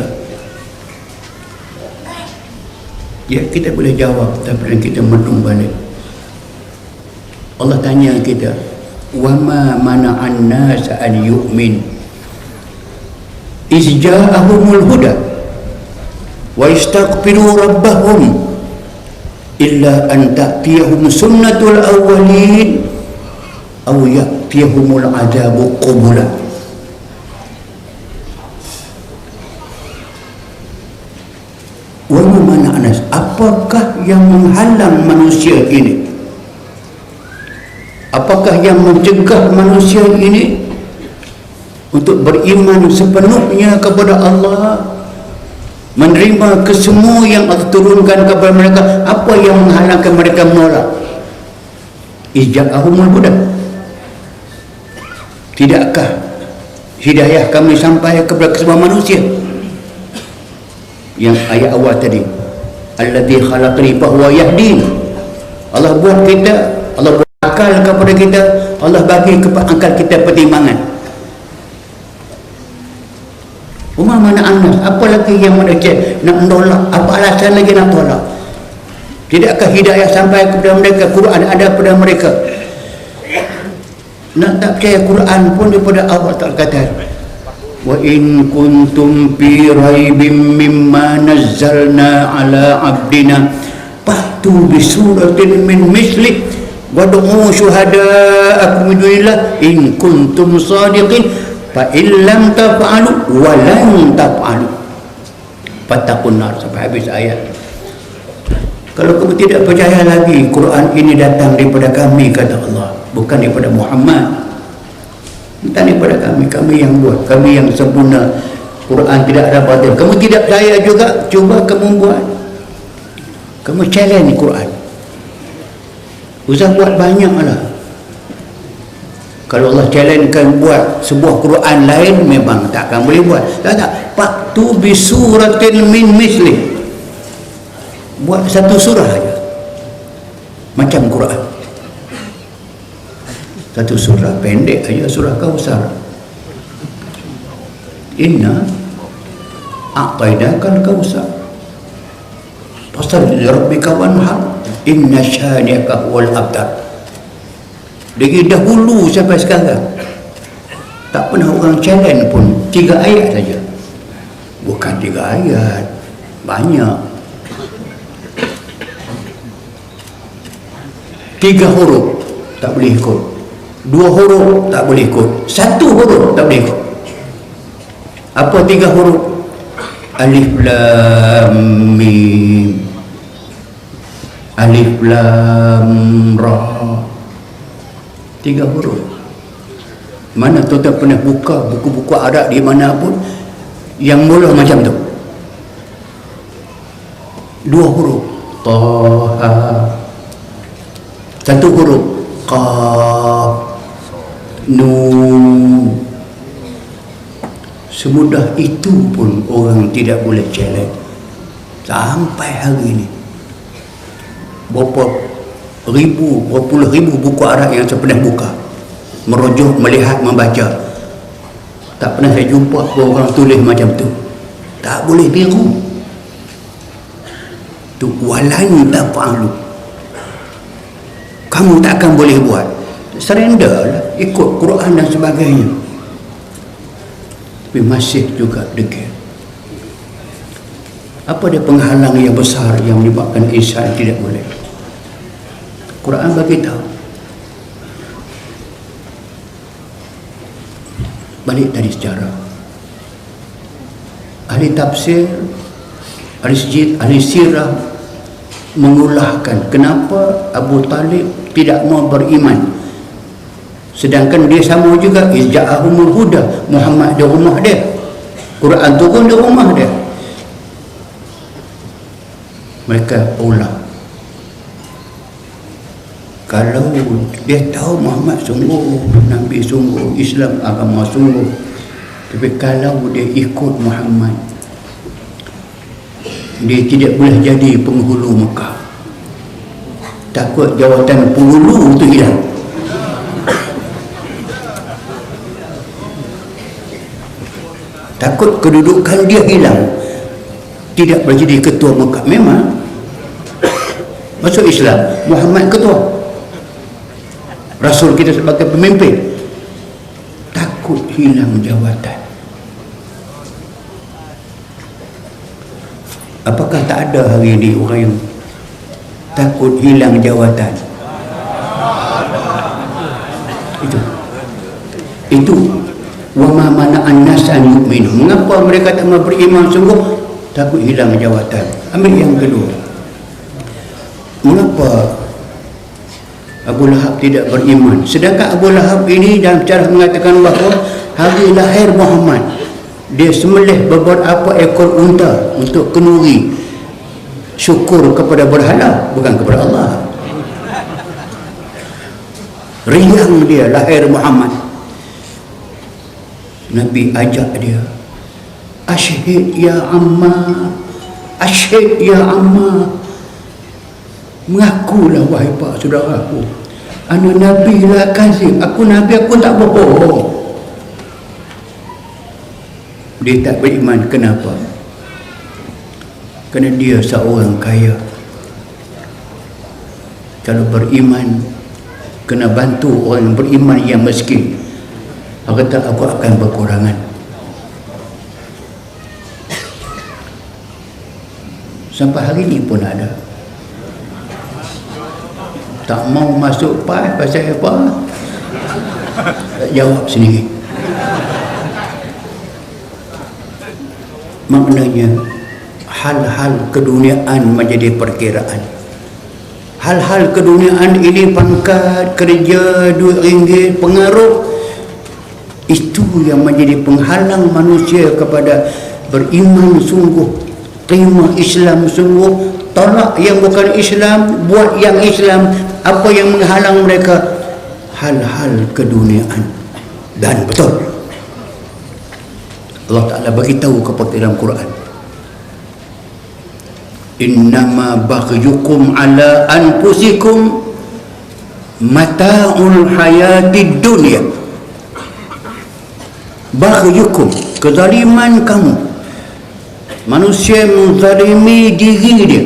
ya kita boleh jawab, tapi kita menung balik. Allah tanya kita, wama mana'an nas an yu'min iz ja'ahumul huda wa istaghfiru rabbahum illa an ta'tiyahum sunnatul awwalin aw ya'tiyahumul azabu qubula. Wama mana'an nas, apakah yang menghalang manusia ini? Apakah yang mencegah manusia ini untuk beriman sepenuhnya kepada Allah, menerima kesemua yang Allah turunkan kepada mereka? Apa yang menghalangkan mereka menolak? Ija'ahumul huda, tidakkah hidayah kami sampai kepada semua manusia? Yang ayat awal tadi, alladzi khalaqani fahuwa yahdin, Allah buat kita, Allah akal kepada kita, Allah bagi kepada akal kita pertimbangan. Umar mana anas, apa lagi yang mereka nak menolak? Apa alasan lagi nak tolak? Tidakkah hidayah sampai kepada mereka? Quran ada pada mereka. Nak tak percaya Quran pun daripada Allah tak kata, wa in kuntum fi raibim mimma nazzalna ala abdina fa'tu bi suratin min misli wad'u syuhada'akum min dunillah in kuntum sadiqin fa in lam taf'alu wa lan taf'alu fattaqun nar, sampai habis ayat. Kalau kamu tidak percaya lagi Quran ini datang daripada kami, kata Allah, bukan daripada Muhammad, bukan daripada kami, kami yang buat, kami yang sempurna. Quran tidak ada batil. Kamu tidak percaya juga, cuba kamu buat, kamu challenge Quran. Usah buat banyak lah. Kalau Allah challenge-kan buat sebuah Quran lain, memang takkan boleh buat. Tak. Faktu bi suratin min misli. Buat satu surah aja macam Quran. Satu surah pendek aja, surah Kausar. Inna a'tainakal kausar fassalli li rabbika wanhar inna syani'aka huwal abtar. Dari dahulu sampai sekarang tak pernah orang challenge pun. 3 ayat saja, bukan 3 ayat, banyak. 3 huruf tak boleh ikut. 2 huruf tak boleh ikut. 1 huruf tak boleh ikut. Apa 3 huruf? Alif lam mim, alif lam ra. 3 huruf. Mana tuan-tuan pernah buka buku-buku Arab di mana pun yang mula macam tu? 2 huruf. Taha. 1 huruf. Qaf. Nun. Semudah itu pun orang tidak boleh challenge. Sampai hari ini berapa puluh ribu buku Arab yang saya pernah buka, merujuk, melihat, membaca, tak pernah saya jumpa orang tulis macam tu. Tak boleh biru. Tu walan tak fa'alu. Kamu takkan boleh buat. Surrender lah, ikut Quran dan sebagainya. Tapi masih juga degil. Apa dia penghalang yang besar yang menyebabkan insan tidak boleh? Quran bagi tahu. Balik tadi sejarah. Ahli tafsir, ahli sirah mengulahkan kenapa Abu Talib tidak mau beriman, sedangkan dia sama juga izja'ahumul huda, Muhammad di rumah dia, Quran turun di rumah dia. Mereka ulah, kalau dia tahu Muhammad sungguh Nabi, sungguh Islam agama sungguh, tapi kalau dia ikut Muhammad, dia tidak boleh jadi penghulu Mekah. Takut jawatan penghulu itu hilang. Takut kedudukan dia hilang, tidak boleh jadi ketua Mekah. Memang masuk Islam, Muhammad ketua, Rasul kita sebagai pemimpin. Takut hilang jawatan. Apakah tak ada hari ini orang yang takut hilang jawatan? Itu wa ma mana'an nas an yu'minu. Mengapa mereka tak mau beriman sungguh? Takut hilang jawatan. Ambil yang kedua. Mengapa Abu Lahab tidak beriman, sedangkan Abu Lahab ini dalam cara mengatakan bahawa hari lahir Muhammad dia sembelih beberapa ekor unta untuk kenuri syukur kepada berhala, bukan kepada Allah. Riang dia lahir Muhammad. Nabi ajak dia, asyhid ya amma, asyhid ya amma, mengakulah wahai pak saudaraku, ana nabi la kazib, aku nabi, aku tak bohong. Dia tak beriman. Kenapa? Kerana dia seorang kaya. Kalau beriman, kena bantu orang yang beriman yang miskin. Aku kata aku akan berkurangan. Sampai hari ini pun ada. Tak mau masuk PAS pasal apa? Jawab sendiri. Maknanya hal-hal keduniaan menjadi perkiraan. Hal-hal keduniaan ini, pangkat, kerja, duit ringgit, pengaruh, itu yang menjadi penghalang manusia kepada beriman sungguh, terima Islam sungguh, tolak yang bukan Islam, buat yang Islam. Apa yang menghalang mereka? Hal-hal keduniaan. Dan betul Allah Ta'ala beritahu kepada dalam Quran, innama baghyukum ala anfusikum mata'ul hayatid dunya. Baghyukum, kezaliman kamu. Manusia menzalimi diri dia.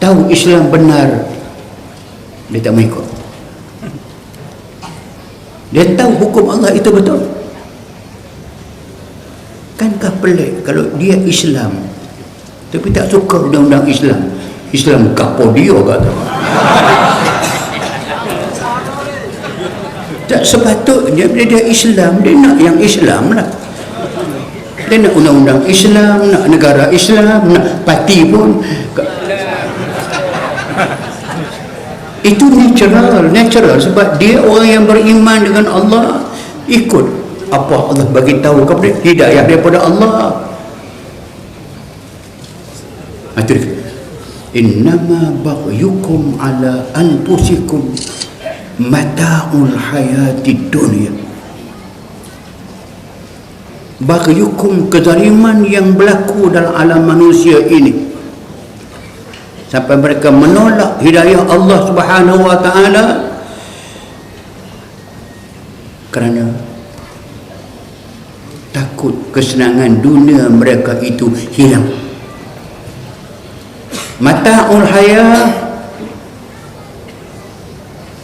Tahu Islam benar, dia tak mengikut. Dia tahu hukum Allah itu betul. Kankah pelik kalau dia Islam tapi tak suka undang-undang Islam? Islam kapo dia kata. Tak sepatutnya dia Islam, dia nak yang Islam lah. Dia nak undang-undang Islam, nak negara Islam, nak parti pun. Itu natural sebab dia orang yang beriman dengan Allah, ikut apa Allah bagi tahu kepada hidayah daripada Allah. Itu dia. Innama baghyukum ala anfusikum mata'ul hayatid dunya. Baghyukum, kezaliman yang berlaku dalam alam manusia ini sampai mereka menolak hidayah Allah Subhanahu wa taala kerana takut kesenangan dunia mereka itu hilang. Mata'ul hayah,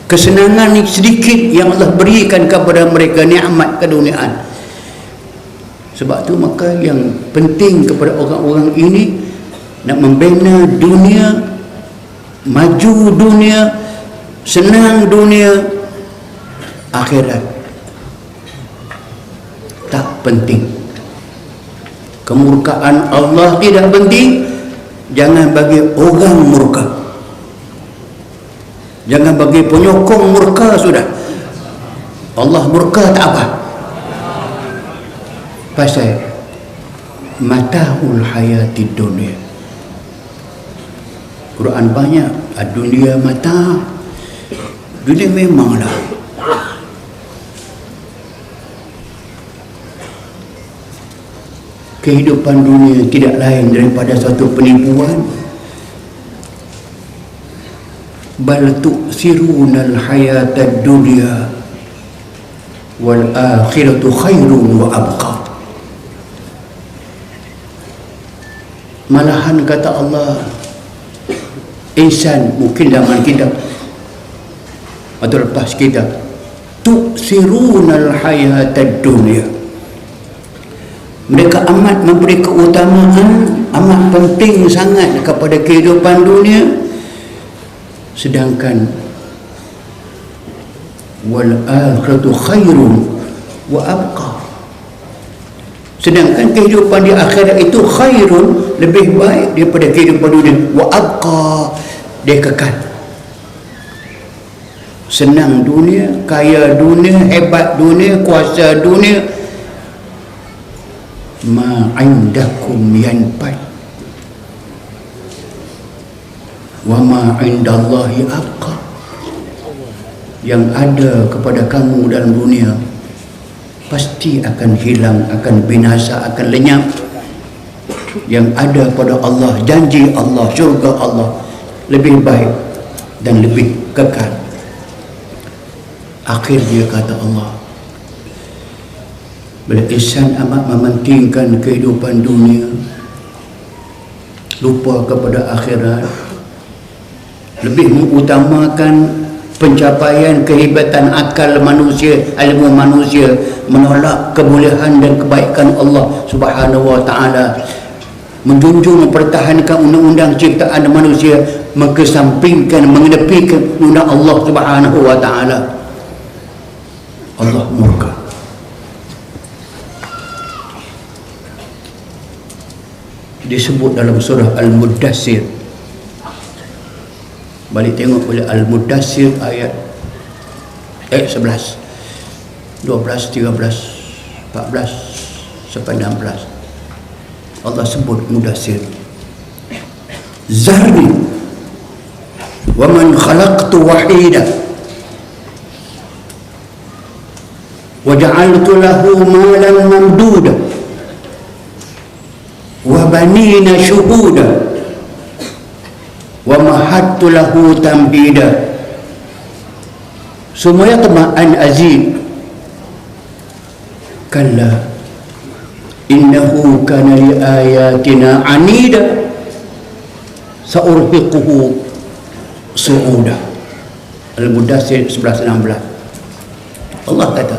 kesenangan sedikit yang Allah berikan kepada mereka, nikmat keduniaan. Sebab tu maka yang penting kepada orang-orang ini nak membina dunia, maju dunia, senang dunia, akhirat tak penting. Kemurkaan Allah tidak penting. Jangan bagi orang murka, jangan bagi penyokong murka. Sudah Allah murka tak apa, pasal mata'ul hayatid dunia. Quran banyak, dunia mata, dunia memanglah kehidupan dunia tidak lain daripada satu penipuan. Bal tu'sirunal hayatad dunya wal akhiratu khairun wa abqa. Malahan kata Allah, insan mungkin zaman kita atau lepas kita, tu'sirunal hayatad dunya, mereka amat memberi keutamaan, amat penting sangat kepada kehidupan dunia, sedangkan wal akhiratu khairun wa abqa, sedangkan kehidupan di akhirat itu khairun, lebih baik daripada kehidupan dunia, wa abqa, dia kekal. Senang dunia, kaya dunia, hebat dunia, kuasa dunia, ma indakum yanfad wa ma indallahi abqa. Yang ada kepada kamu dalam dunia pasti akan hilang, akan binasa, akan lenyap. Yang ada pada Allah, janji Allah, syurga Allah lebih baik dan lebih kekal. Akhir dia kata Allah, bila insan amat mementingkan kehidupan dunia, lupa kepada akhirat, lebih mengutamakan pencapaian kehebatan akal manusia, ilmu manusia, menolak kemuliaan dan kebaikan Allah Subhanahu wa taala, menjunjung mempertahankan undang-undang ciptaan manusia, mengesampingkan, mengedepikan undang Allah Subhanahu wa taala, Allah murka. Disebut dalam surah Al-Muddassir. Balik tengok boleh, Al-Muddassir ayat 11, 12, 13, 14 sampai 16. Allah sebut Mudassir, zarni wa man khalaqtu wahida wa ja'altu lahu malan mamduda wa banina syuhuda wa mahattu lahu tambida. Semuanya temaan azim. Kalla innahu kana li ayatina anida sa'urhiquhu su'uda. Al-Mudassir 11-16. Allah kata,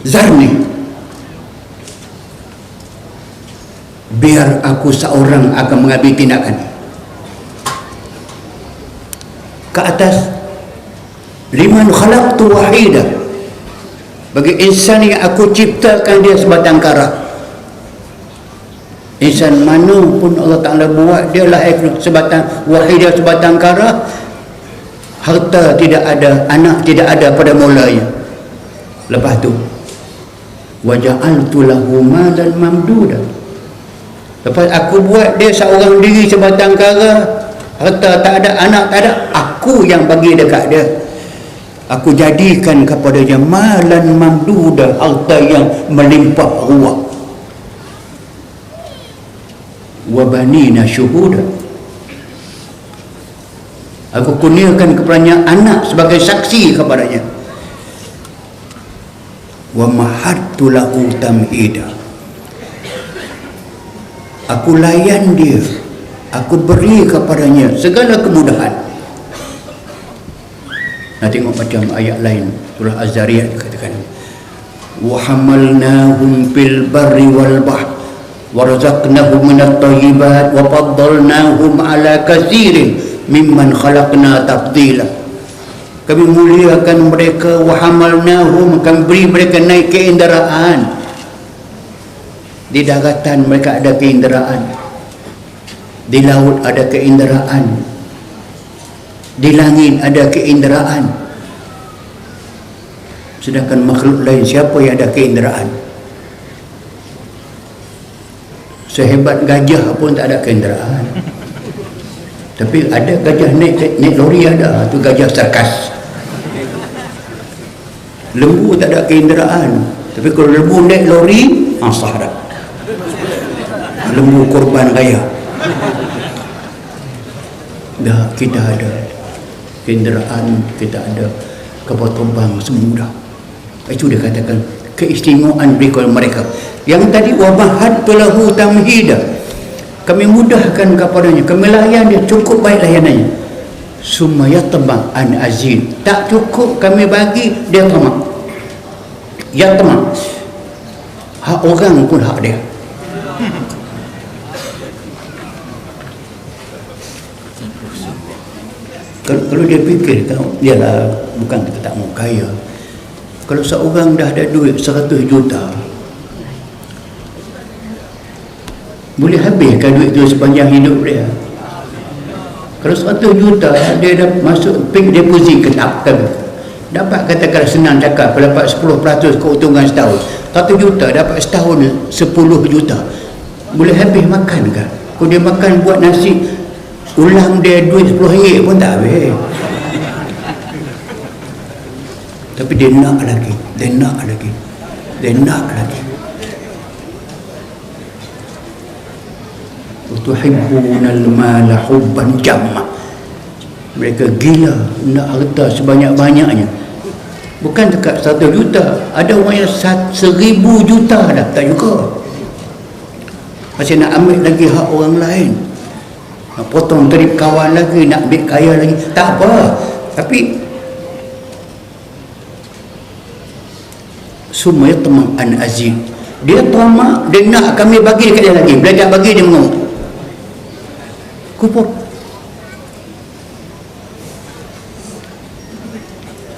zarni, biar aku seorang akan mengambil tindakan ke atas liman khalaqtu wahida, bagi insan yang aku ciptakan dia sebatang kara. Insan mana pun Allah Ta'ala buat dia lahir sebatang wahida, sebatang kara, harta tidak ada, anak tidak ada pada mulanya. Lepas tu waja'altu lahu malan mamduda, lepas aku buat dia seorang diri sebatang kara, harta tak ada, anak tak ada, aku yang bagi dekat dia. Aku jadikan kepadanya malan mamduda, harta yang melimpah ruah. Wa banina syuhuda, aku kurniakan kepadanya anak sebagai saksi kepadanya. Wa mahattu lahu tamhida, aku layan dia, aku beri kepadanya segala kemudahan. Nah, tengok macam ayat lain surah Az-Zariyat dikatakan, wa hamalnahum fil barri wal bahr warzaqnahum minat thayyibat wa faddalnahum ala katsirin mimman khalaqna tafdila. Kami muliakan mereka, wa hamalnahum, kami beri mereka naik keindaraan. Di daratan mereka ada keindaraan, di laut ada keindaraan, di langit ada keindaraan. Sedangkan makhluk lain, siapa yang ada keindaraan? Sehebat gajah pun tak ada keindaraan. Tapi ada gajah naik lori, ada tu gajah sarkas. Lembu tak ada keindaraan, tapi kalau lembu naik lori, sah dah. Lembu korban raya. Dah, kita ada kenderaan, kita ada kapal terbang semudah. Itu dia katakan keistimewaan berikut mereka. Yang tadi wabahat lahu tamhida, kami mudahkan kepadanya, kami layan dia, cukup baik layanannya. Summa yatma an azid, tak cukup kami bagi dia tamak. Yatma, hak orang pun hak dia. Kalau dia fikir, dia lah, bukan kita tak mau kaya. Kalau seorang dah ada duit 100 juta, boleh habiskan duit itu sepanjang hidup dia. Kalau 100 juta dia dah masuk fixed deposit ketap, dapat, katakan senang cakap, dapat 10% keuntungan setahun. 1 juta dapat setahun 10 juta, boleh habis makan kan? Kalau dia makan buat nasi ulang dia duit RM10 pun tak habis. Tapi dia nak lagi, dia nak lagi, dia nak lagi. Tuhibbunal mala hubban jamma, mereka gila nak harta sebanyak-banyaknya. Bukan dekat 1 juta, ada orang yang 1000 juta dah tak juga, masih nak ambil lagi hak orang lain, nak potong trip kawan lagi, nak ambil kaya lagi, tak apa. Tapi summa yatma an azid, dia tamak, dia nak kami bagi dekat dia lagi, bila tak bagi dia mengamuk, kufur.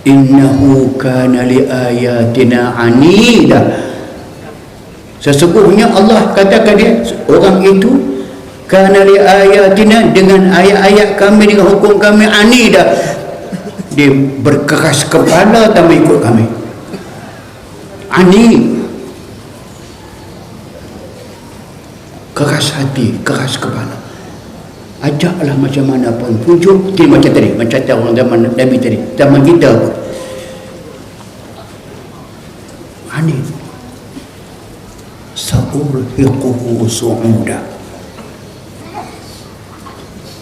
Innahu kana li ayatina anida, sesungguhnya Allah katakan dia, orang itu kana li ayatina, dengan ayat-ayat kami, dengan hukum kami, anida, dia berkeras kepala tak ikut kami. Ani, keras hati, keras kepala. Ajaklah macam mana pun, pujuk dia macam tadi, macam orang zaman Nabi tadi, zaman kita pun ani, sa'urhiquhu su'uda,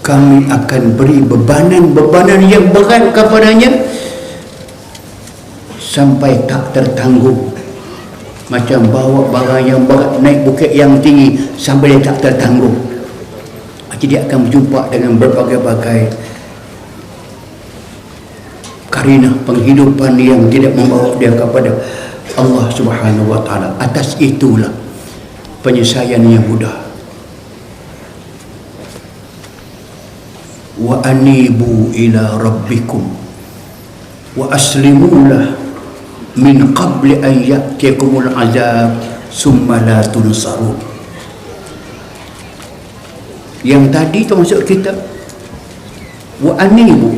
kami akan beri bebanan yang berat kepadanya sampai tak tertanggung. Macam bawa barang yang berat naik bukit yang tinggi sampai dia tak tertanggung. Jadi dia akan berjumpa dengan berbagai-bagai karinah penghidupan yang tidak membawa dia kepada Allah Subhanahu wa taala. Atas itulah penyelesaian yang mudah. Wa anibu ila rabbikum, wa aslimulah min qabli an ya'tiyakumul azab summa la tunsarun. Yang tadi tu maksud kita, wa anibu,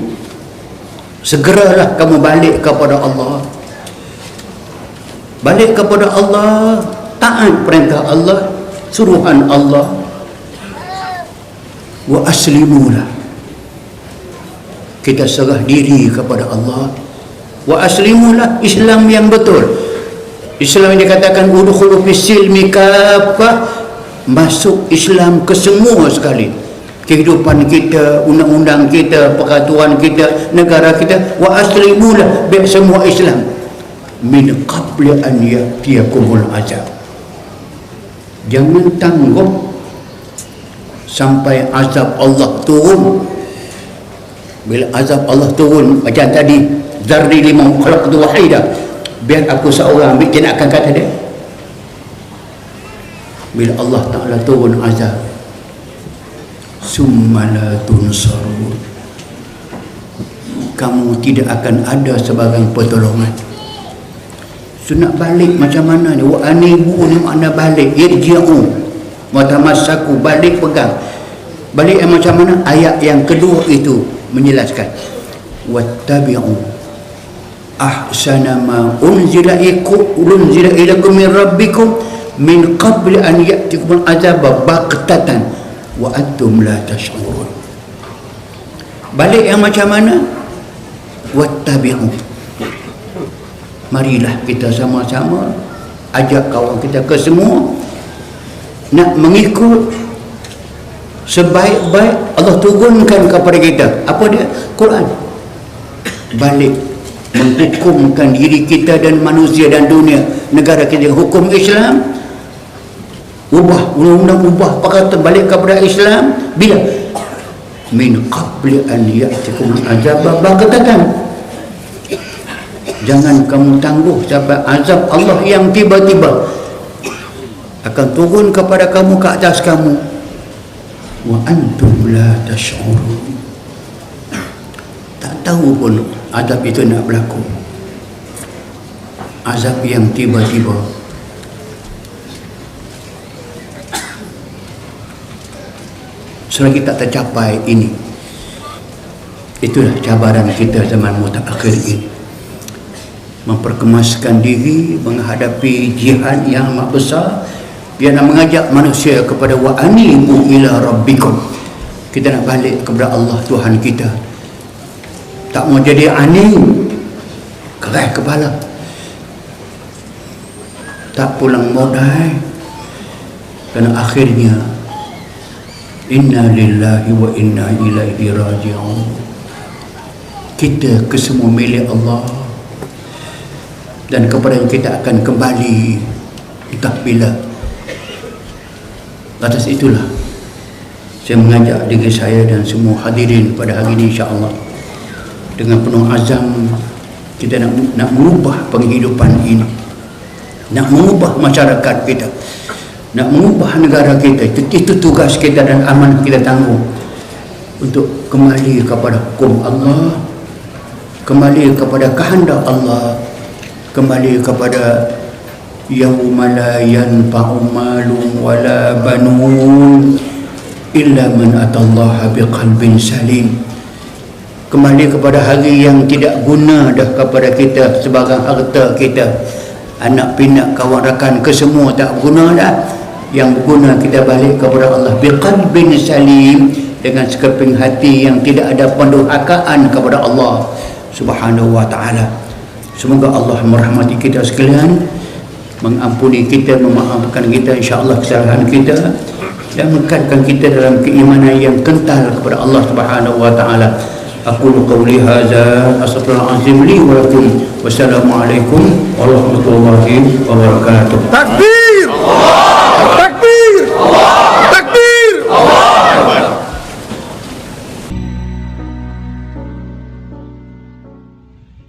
segeralah kamu balik kepada Allah. Balik kepada Allah, taat perintah Allah, suruhan Allah. Wa aslimulah, kita serah diri kepada Allah. Wa aslimulah, Islam yang betul. Islam yang dikatakan udkhulu fis silmi kafah, masuk Islam ke semua sekali. Kehidupan kita, undang-undang kita, peraturan kita, negara kita. Wa aslimulah, biar semua Islam. Min qabli an ya'tiyakumul azab, jangan tangguh sampai azab Allah turun. Bila azab Allah turun, macam tadi, zarni lima khalaqtu wahida, biar aku seorang, dia nak akan kata dia. Bila Allah Ta'ala turun azab, summa la tunsarun, kamu tidak akan ada sebarang pertolongan. So nak balik macam mana ni? Wa anibu ni makna balik, irji'u wa tamassaku, balik pegang. Balik yang macam mana? Ayat yang kedua itu menjelaskan, wattabi'u ahsana ma unzila ilaikum min rabbikum min qabli an ya'tikum al-azab baghtatan wa antum la tash'urun. Balik yang macam mana? Wattabi'u, marilah kita sama-sama ajak kawan kita ke semua nak mengikut sebaik-baik Allah turunkan kepada kita. Apa dia? Quran. Balik menghukumkan diri kita dan manusia dan dunia, negara kita, hukum Islam. Ubah undang-undang, ubah perkataan, balik kepada Islam. Bila? Min qabli an ya'tikum azab baghtatan, jangan kamu tangguh sampai azab Allah yang tiba-tiba akan turun kepada kamu, ke atas kamu. Wa antum la tash'urun, tak tahu pun azab itu nak berlaku. Azab yang tiba-tiba. Selagi tak tercapai ini, itulah cabaran kita zaman mutakhir ini. Memperkemaskan diri menghadapi jihad yang amat besar. Dia nak mengajak manusia kepada wa anibu ila rabbikum, kita nak balik kepada Allah Tuhan kita. Tak mau jadi aning, keras kepala, tak pulang modal, kerana akhirnya inna lillahi wa inna ilaihi raji'un. Kita kesemua milik Allah, dan kepada yang kita akan kembali entah bila. Atas itulah saya mengajak diri saya dan semua hadirin pada hari ini, insya-Allah dengan penuh azam kita nak mengubah penghidupan ini, nak mengubah masyarakat kita, nak mengubah negara kita. Itu tugas kita dan amanah kita tanggung, untuk kembali kepada hukum Allah, kembali kepada kehendak Allah, kembali kepada yauma la yanfa'u malun wala banun illa man atallaha biqalbin salim. Kembali kepada hari yang tidak guna dah kepada kita sebarang harta kita, anak pinak, kawan rakan, kesemua tak guna dah. Yang guna kita balik kepada Allah biqalbin salim, dengan sekeping hati yang tidak ada pendurhakaan kepada Allah Subhanahu wa ta'ala. Semoga Allah merahmati kita sekalian, mengampuni kita, memaafkan kita insya-Allah kesalahan kita, dan mengekalkan kita dalam keimanan yang kental kepada Allah Subhanahu wa taala. Aqulu qawli hadza astaghfirullahalazim li wa lakum. Wassalamualaikum warahmatullahi wabarakatuh. Takbir!